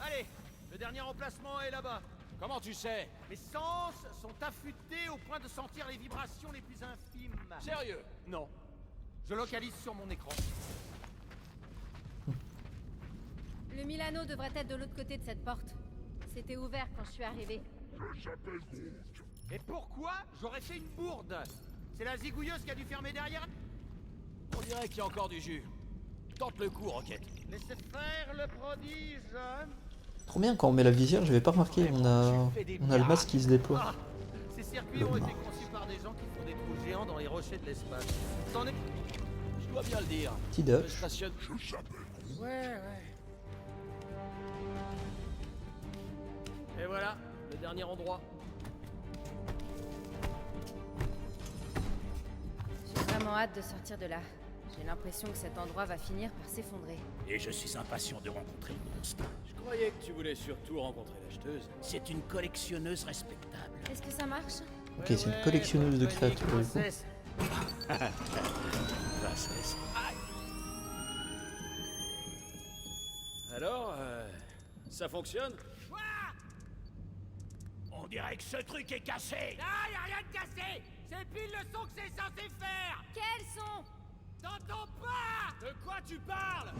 Allez, le dernier emplacement est là-bas. Comment tu sais? Mes sens sont affûtés au point de sentir les vibrations les plus infimes. Sérieux? Non. Je localise sur mon écran. Le Milano devrait être de l'autre côté de cette porte. C'était ouvert quand je suis arrivée. Et pourquoi j'aurais fait une bourde? C'est la zigouilleuse qui a dû fermer derrière. On dirait qu'il y a encore du jus. Tente le coup, Rocket. Laissez faire le prodige. Trop bien, quand on met la visière, je vais pas remarquer, on a le masque qui se déploie. Ah, ces circuits ont été conçus par des gens qui font des trous géants dans les rochers de l'espace. C'en est... Je dois bien le dire. Petit Je dash. stationne. Ouais. Et voilà, le dernier endroit. J'ai vraiment hâte de sortir de là. J'ai l'impression que cet endroit va finir par s'effondrer. Et je suis impatient de rencontrer le monstre. Je croyais que tu voulais surtout rencontrer l'acheteuse. C'est une collectionneuse respectable. Est-ce que ça marche? Ok, c'est une collectionneuse de créatures. Du coup. Alors, ça fonctionne? On dirait que ce truc est cassé. Ah, y a rien de cassé. C'est pile le son que c'est censé faire. Quels sont? T'entends pas? De quoi tu parles?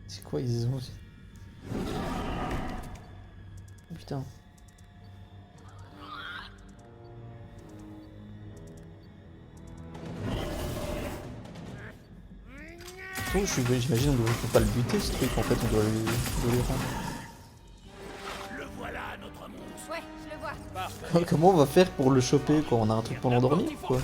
C'est quoi ils ont... Oh, putain. Oh, j'imagine on peut pas le buter ce truc, en fait on doit lui rendre. Le voilà, notre monstre. Ouais, je le vois. Comment on va faire pour le choper quoi? On a un truc pour l'endormir quoi?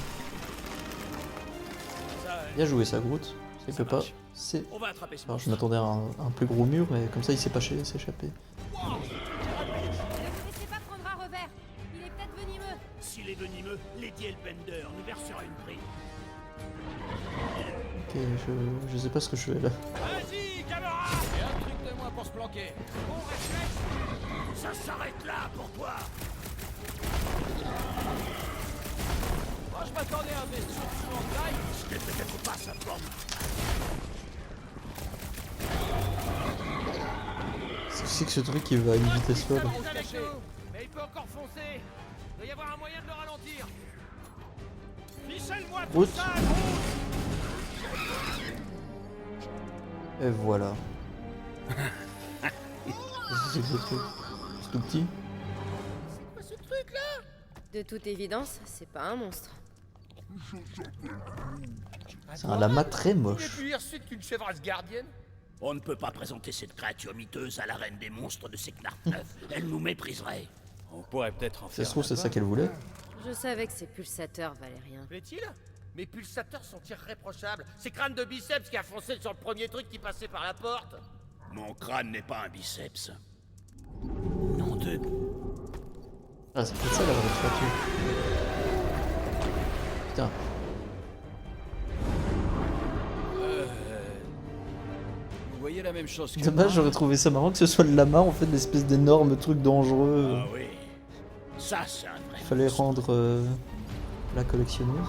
Bien joué ça, Groot. Il peut pas. C'est. On va attraper ce Alors je monstre. m'attendais à un plus gros mur, mais comme ça il s'est pas s'échapper. Ne vous laissez pas prendre un revers. Il est peut-être venimeux. S'il est venimeux, Lady Elbender nous versera une prime. Ok, je sais pas ce que je fais là. Vas-y, camarade! Et un truc de moins pour se planquer. Bon réflexe. Ça s'arrête là pour toi. Moi, je m'attendais à un bestiau de taille. Ce n'est peut-être pas sa forme. C'est que ce truc il va à une vitesse folle. Reste avec nous. Mais il peut encore foncer. Il doit y avoir un moyen de le ralentir. Ficelle-moi tout Groot. ça, Groot! Et voilà. C'est que ce truc. C'est tout petit. Ce truc là. De toute évidence, c'est pas un monstre. C'est un lama très Il est moche. plus hirsute qu'une chèvre gardienne. On ne peut pas présenter cette créature miteuse à la reine des monstres de Seknarf 9. Elle nous mépriserait. On pourrait peut-être en Ça faire. se trouve c'est ça qu'elle voulait. Je savais que ces pulsateurs valaient rien. Plaît-il? Mes pulsateurs sont irréprochables. C'est crâne de biceps qui a foncé sur le premier truc qui passait par la porte. Mon crâne n'est pas un biceps. Non de... Ah c'est peut-être ça la vraie créature. Putain. Vous voyez la même chose que Dommage, moi? j'aurais trouvé ça marrant que ce soit le lama en fait, l'espèce d'énorme truc dangereux. Ah oui. Ça, c'est un vrai... Il fallait rendre la collectionneuse.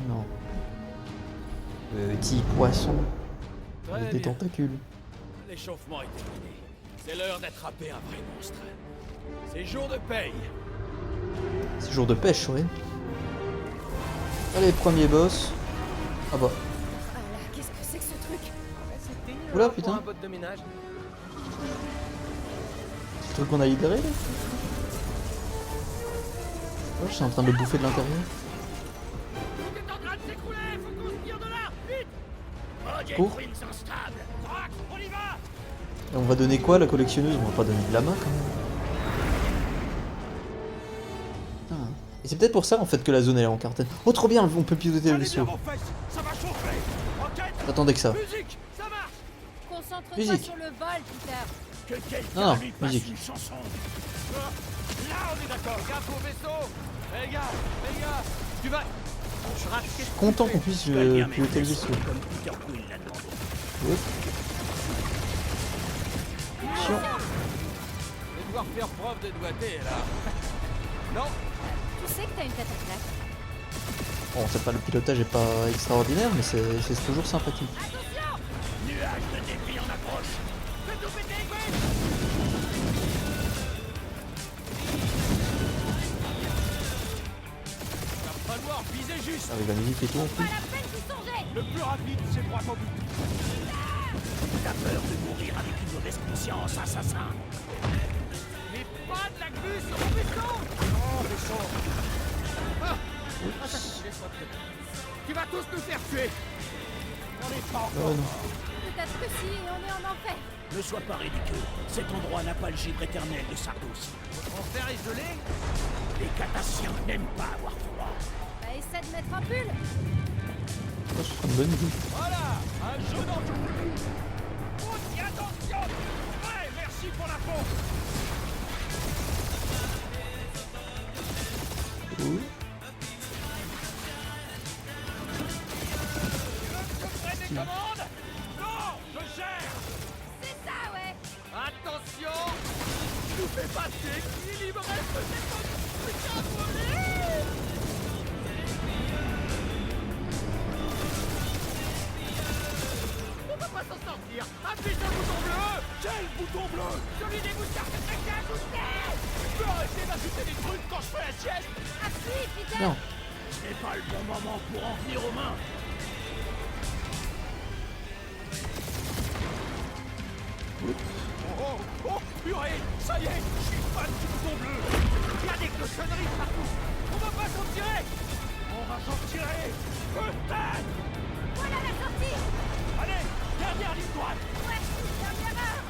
Non. Petit poisson Très avec des bien. tentacules. L'échauffement est terminé. C'est l'heure d'attraper un vrai monstre. C'est jour de paye. C'est jour de pêche, oui. Allez, premier boss. Ah bah. Ah là, qu'est-ce que c'est que ce truc? C'était nul, Oula, hein, pour putain. un bot de ménage. C'est le truc qu'on a libéré là. Oh, je suis en train de le bouffer de l'intérieur. Tout est en train de s'écrouler. Faut qu'on se tire de là. Vite. Project Pour Queens instable. Drax, on y va. Et on va donner quoi à la collectionneuse? On va pas donner de la main quand même. Putain. Et c'est peut-être pour ça en fait que la zone elle est en quarantaine. Oh trop bien, on peut piloter le Allez bien vaisseau. vos fesses. Ça va chauffer. Rocket. J'attendais que ça. Musique. Ça marche. Concentre-toi Musique. sur le vol, Peter. Que quelqu'un Non, lui passe musique. une chanson. Là, on est d'accord. Gaffe au vaisseau. Les gars, tu vas... Je rate, Je suis content qu'on puisse piloter le vaisseau. Comme Peter Quill l'a demandé. Hop. Chiant. Je vais devoir faire preuve de doigté, là. Non, Tu sais que t'as une tête à claque. Bon, c'est pas le pilotage est pas extraordinaire, mais c'est toujours sympathique. Nuage de débris en approche. fais tout péter, Gwen. Va falloir viser juste. Avec la musique et tout en plus. Pas la peine d'y songer. Le plus rapide, c'est droit au but. T'as peur de mourir avec une mauvaise conscience, assassin. Mais pas de la grue sur mon vaisseau. Oh, vaisseau. Ah, laisse-moi te... Tu vas tous nous faire tuer. On n'est pas Oh encore. non. Peut-être que si, et on est en enfer. Ne sois pas ridicule. Cet endroit n'a pas le givre éternel de Sardos. On faire isolé. Les Catassiens n'aiment pas avoir froid. Bah, essaie de mettre un pull. Oh, c'est une bonne idée. Voilà, un jeu d'enjeu. Oh, dis attention. Ouais, merci pour la peau. Cool. Je prends des commandes. Non, je gère. C'est ça, ouais. Attention. Ne fais pas d'équilibre. Putain, on va pas s'en sortir. Appuie sur le bouton bleu. Quel bouton bleu. Celui des moutards que quelqu'un a ajouté. Tu peux arrêter d'ajouter des trucs quand je fais la sieste. Appuie, Peter. Non. Ce n'est pas le bon moment pour en venir aux mains. Oh, oh, purée. Ça y est, je suis fan du bouton bleu. Il y a des cochonneries partout. On va pas s'en tirer. On va s'en tirer. Peut-être. Voilà la sortie. Allez, dernière ligne droite. Ouais, dernière heure.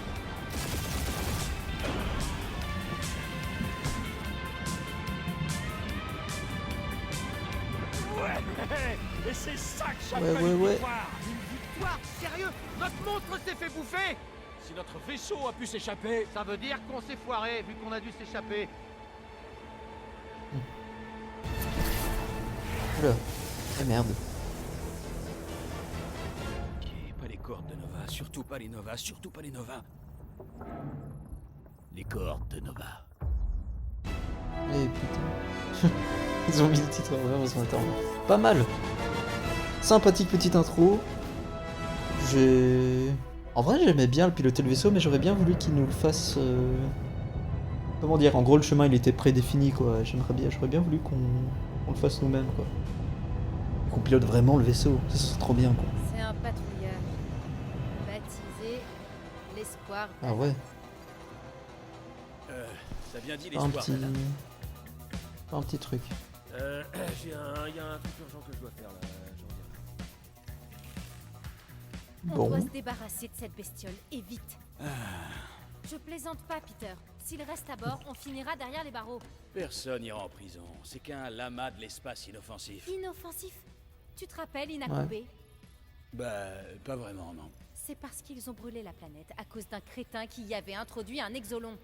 Ouais. Et c'est ça que Ouais, j'appelle ouais, une ouais. victoire. Une victoire? Sérieux? Notre monstre s'est fait bouffer? Si notre vaisseau a pu s'échapper, Ça veut dire qu'on s'est foiré vu qu'on a dû s'échapper. Oula. Eh merde. pas les cordes de Nova, surtout pas les Nova, surtout pas les Nova. Les cordes de Nova. Eh putain. Ils ont mis le titre vraiment ce matin. Pas mal. Sympathique petite intro. En vrai, j'aimais bien le piloter le vaisseau, mais j'aurais bien voulu qu'il nous le fasse. Comment dire? En gros, le chemin il était prédéfini quoi. J'aurais bien voulu qu'on le fasse nous-mêmes quoi. Qu'on pilote vraiment le vaisseau. Ça serait trop bien quoi. C'est un patrouilleur. Baptisé l'Espoir. Ah ouais. Ça vient dit Pas un l'espoir, petit. madame. Pas un petit truc. Il y a un truc urgent que je dois faire là, je reviens. On Bon. doit se débarrasser de cette bestiole, et vite. Je plaisante pas, Peter. S'il reste à bord, on finira derrière les barreaux. Personne n'ira en prison, c'est qu'un lama de l'espace inoffensif. Inoffensif. Tu te rappelles, Inakubé? Bah, pas vraiment, non. C'est parce qu'ils ont brûlé la planète à cause d'un crétin qui y avait introduit un exolon.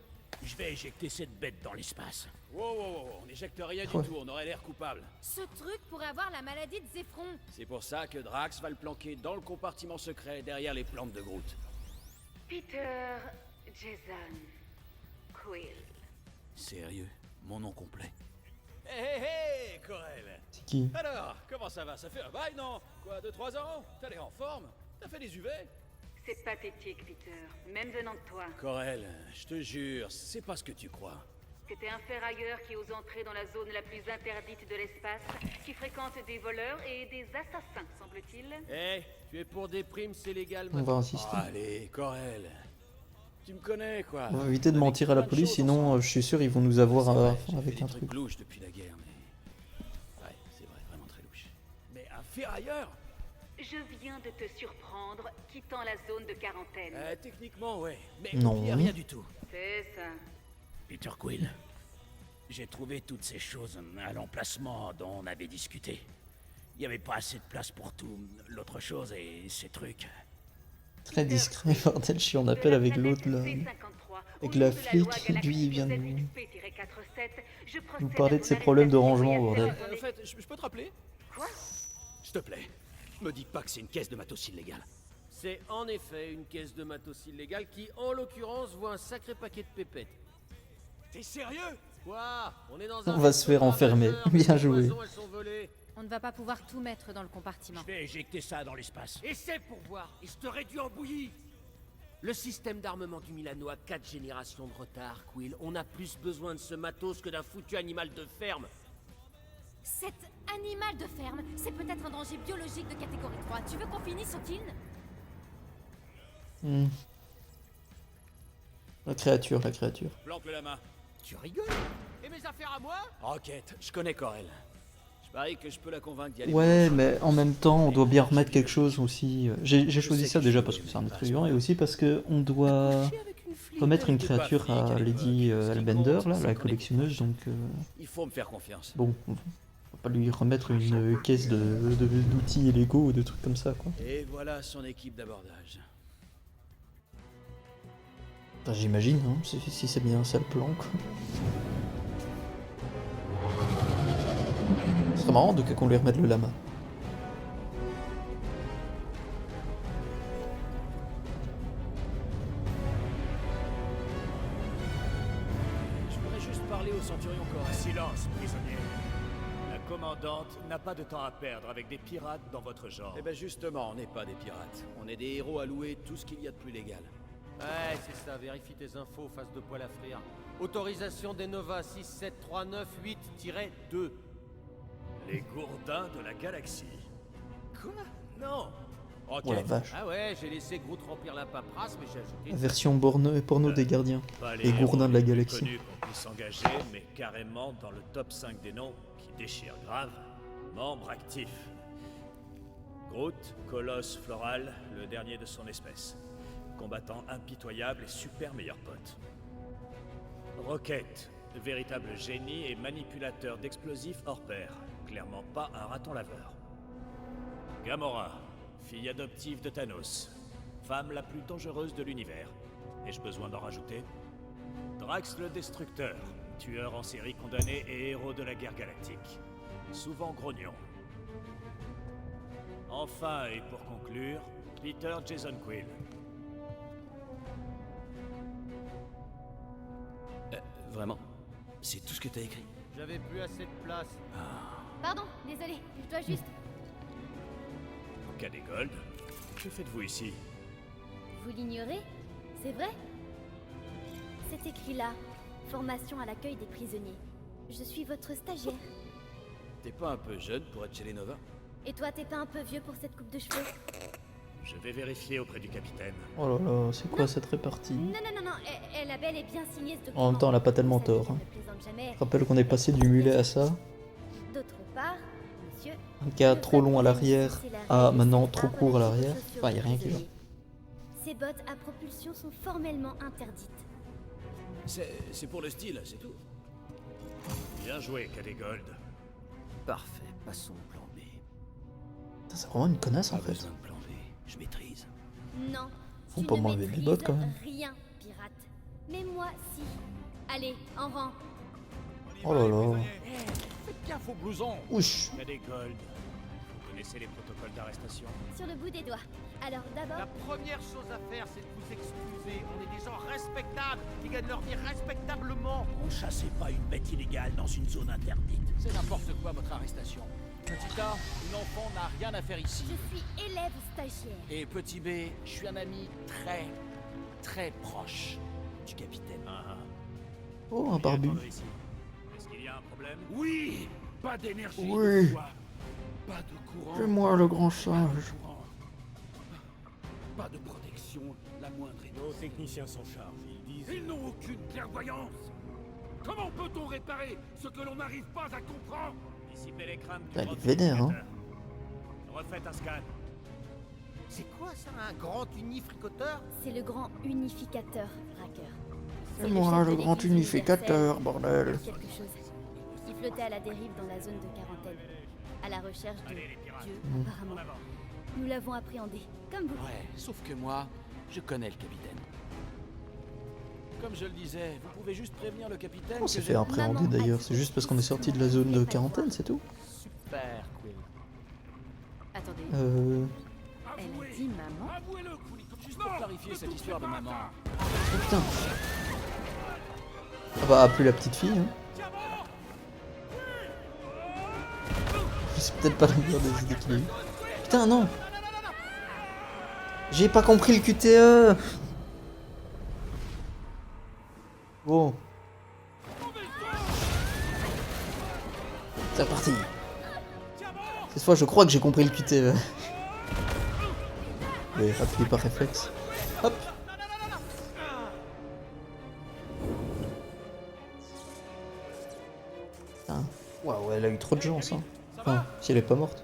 Je vais éjecter cette bête dans l'espace. Wow, on n'éjecte rien Ouais. du tout, on aurait l'air coupable. Ce truc pourrait avoir la maladie de Zéphron. C'est pour ça que Drax va le planquer dans le compartiment secret derrière les plantes de Groot. Peter Jason Quill. Sérieux, mon nom complet. Hé, Corel. C'est qui? Alors, comment ça va? Ça fait un bail, non? Quoi, 2-3 ans? T'as l'air en forme? T'as fait des UV? C'est pathétique, Peter. Même venant de toi. Corel, je te jure, c'est pas ce que tu crois. Que t'es un ferrailleur qui ose entrer dans la zone la plus interdite de l'espace, qui fréquente des voleurs et des assassins, semble-t-il. Eh, tu es pour des primes, c'est légal. On va insister. Allez, Corel. Tu me connais, quoi. On va éviter de mentir à la police, sinon je suis sûr ils vont nous avoir avec un truc. Louche depuis la guerre, mais... Ouais, c'est vrai, vraiment très louche. Mais un ferrailleur? Je viens de te surprendre, quittant la zone de quarantaine. Techniquement, ouais. Mais Non. il y a rien du tout. C'est ça. Peter Quill, j'ai trouvé toutes ces choses à l'emplacement dont on avait discuté. Il n'y avait pas assez de place pour tout l'autre chose et ces trucs. Très discret, bordel, je suis en appel avec l'autre là. Avec la flic, lui il vient de nous parler de ses problèmes de rangement, bordel. En fait, je peux te rappeler? Quoi? S'il te plaît, me dis pas que c'est une caisse de matos illégale. C'est en effet une caisse de matos illégale qui, en l'occurrence, voit un sacré paquet de pépettes. T'es sérieux? Quoi? On est dans On un... va se faire enfermer. Bien joué. Les elles sont volées. On ne va pas pouvoir tout mettre dans le compartiment. Je vais éjecter ça dans l'espace. Essaie pour voir, et je te réduis en bouillie. Le système d'armement du Milano a 4 générations de retard, Quill. On a plus besoin de ce matos que d'un foutu animal de ferme. Cet animal de ferme, c'est peut-être un danger biologique de catégorie 3. Tu veux qu'on finisse au kill? La créature. Planque-le la main. Tu rigoles? Et mes affaires à moi? Rocket, je connais Corel. Je parie que je peux la convaincre d'y aller. Ouais, mais en même temps, on doit bien remettre quelque chose aussi. J'ai choisi ça déjà parce que c'est un être vivant et aussi parce que on doit remettre une créature à Lady Hellbender, là, la collectionneuse, donc Il faut me faire confiance. bon, on va pas lui remettre une caisse d'outils et Lego ou de trucs comme ça, quoi. Et voilà son équipe d'abordage. Enfin, j'imagine, hein, si c'est bien ça le plan, quoi. Ce serait marrant en tout cas qu'on lui remette le lama. Je voudrais juste parler au centurion Corel. Silence, prisonnier. La commandante n'a pas de temps à perdre avec des pirates dans votre genre. Eh ben justement, on n'est pas des pirates. On est des héros à louer tout ce qu'il y a de plus légal. Ouais, c'est ça, vérifie tes infos, face de poil à frire. Autorisation des Nova 67398-2. Les gourdins de la galaxie. Quoi? Non. Ok. Oh la vache. Ah ouais, j'ai laissé Groot remplir la paperasse, mais j'ai ajouté... La version porno des gardiens. Pas Les gourdins de la héros les plus galaxie. connus qu'on puisse engager, mais carrément dans le top 5 des noms qui déchirent grave. Membre actif. Groot, colosse floral, le dernier de son espèce. Combattant impitoyable et super meilleur pote. Rocket, véritable génie et manipulateur d'explosifs hors pair. Clairement pas un raton laveur. Gamora, fille adoptive de Thanos. Femme la plus dangereuse de l'univers. Ai-je besoin d'en rajouter? Drax le Destructeur, tueur en série condamné et héros de la guerre galactique. Souvent grognon. Enfin, et pour conclure, Peter Jason Quill. Vraiment? C'est tout ce que t'as écrit? J'avais plus assez de place. Pardon, désolé, je dois juste... Cadet Gold, que faites-vous ici? Vous l'ignorez? C'est vrai? C'est écrit là. Formation à l'accueil des prisonniers. Je suis votre stagiaire. T'es pas un peu jeune pour être chez les Nova? Et toi, t'es pas un peu vieux pour cette coupe de cheveux? Je vais vérifier auprès du capitaine. Oh là là, c'est quoi cette répartie? Non, elle a bel et bien signé ce document. En même temps, elle a pas tellement Vous savez, tort, hein. je ne plaisante jamais. Je rappelle qu'on est passé du mulet à ça. D'autre part, monsieur... Un cas le trop long à papier l'arrière c'est la à règle, maintenant c'est trop pas court à relatif aux l'arrière. chaussures Enfin, y a des rien qui va. prisonniers. Ces bottes à propulsion sont formellement interdites. C'est pour le style, c'est tout. Bien joué, Cadet Gold. Parfait, passons au plan B. Putain, c'est vraiment une connasse en Pas fait. besoin de plan B, je maîtrise. Non. Faut tu pas ne m'enlever les maîtrises bottes, quand même. Rien, pirate. Mais moi, si. Allez, en rang. Oh là là. Faites gaffe au blouson. Ouch. Cadet Gold, vous connaissez les protocoles d'arrestation? Sur le bout des doigts. Alors d'abord, La première chose à faire, c'est de vous excuser. On est des gens respectables qui gagnent leur vie respectablement. On chassait pas une bête illégale dans une zone interdite. C'est n'importe quoi votre arrestation. Petit A, une enfant n'a rien à faire ici. Je suis élève stagiaire. Et petit B, je suis un ami très, très proche du capitaine. Oh, un barbu. Est-ce qu'il y a un problème? Oui. Pas d'énergie. Oui. de foi. Pas de courant. Fais-moi le grand singe. Pas de protection, la moindre Nos techniciens s'en chargent. Ils disent... Ils n'ont aucune clairvoyance. Comment peut-on réparer ce que l'on n'arrive pas à comprendre? Dissiper les craintes du Elle est grand vénère, hein. unificateur. Refaites un scan. C'est quoi ça, un grand unifricoteur? C'est le grand unificateur, Racker. C'est moi le grand unificateur, bordel. Quelque chose qui flottait à la dérive dans la zone de quarantaine. À la recherche de Allez, les pirates. Dieu, Mmh. apparemment. En avant. Nous l'avons appréhendé, comme vous. Ouais, sauf que moi, je connais le capitaine. Comme je le disais, vous pouvez juste prévenir le capitaine On que s'est j'ai... fait appréhender d'ailleurs, c'est juste parce qu'on est sorti de la zone de quarantaine, c'est tout. Super, Quill. Attendez, elle Avouez. a dit maman? Avouez-le, Quill. Juste pour clarifier cette histoire de maman. Oh putain. Ah bah, plus la petite fille, hein. C'est peut-être pas la meilleure des idées qu'il a eu. Putain, non. J'ai pas compris le QTE. Bon. C'est reparti. Cette fois, je crois que j'ai compris le QTE. Mais appuyé par réflexe. Hop. Putain. Waouh, elle a eu trop de chance, hein. Enfin, si elle est pas morte.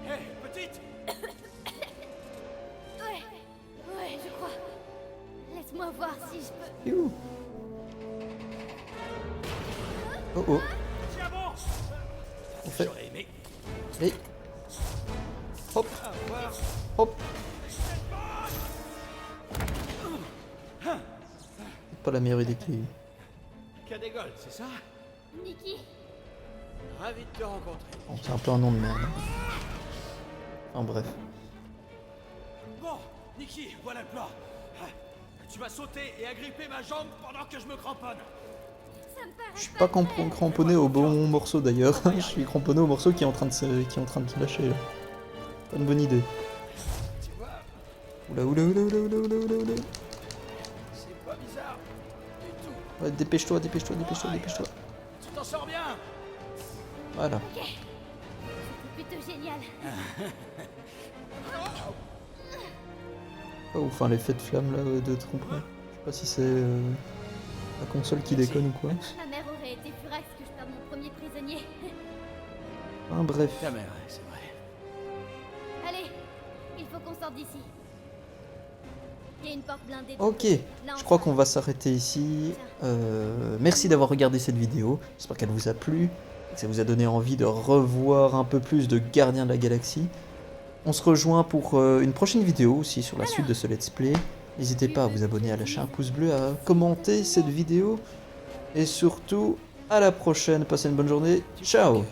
Hé, petite! Ouais, je crois. Laisse-moi voir si je peux. Youhou. Oh oh. On fait. J'aurais aimé. Allez. Hop. Hop. C'est pas la meilleure idée qu'il y ait eu. Cadégol, c'est ça? Nikki, Ravi de te rencontrer. Bon, c'est un peu un nom de merde. Enfin bref. Bon, Nikki, voilà le plan. Tu vas sauter et agripper ma jambe pendant que je me cramponne. ça me paraît Je suis pas cramponné au bon morceau d'ailleurs. Je suis cramponné au morceau qui est en train de se lâcher. Là. Pas une bonne idée. Tu vois, Oula oula oula oula oula oula oula oula. c'est pas bizarre du tout. Ouais, dépêche-toi, dépêche-toi, dépêche-toi, dépêche-toi. Tu t'en sors bien. Voilà. c'était plutôt génial. Oh, enfin l'effet de flamme là de trompe-là. Je sais pas si c'est la console qui déconne ou quoi. Ma mère aurait été furax que je perde mon premier prisonnier. Enfin bref. Ta mère, c'est vrai. Allez, il faut qu'on sorte d'ici. Il y a une porte blindée. Ok, Là, on je crois sort. qu'on va s'arrêter ici. Merci d'avoir regardé cette vidéo. J'espère qu'elle vous a plu. Que ça vous a donné envie de revoir un peu plus de Gardiens de la Galaxie. On se rejoint pour une prochaine vidéo aussi sur la suite de ce let's play. N'hésitez pas à vous abonner, à lâcher un pouce bleu, à commenter cette vidéo. Et surtout, à la prochaine. Passez une bonne journée. Ciao!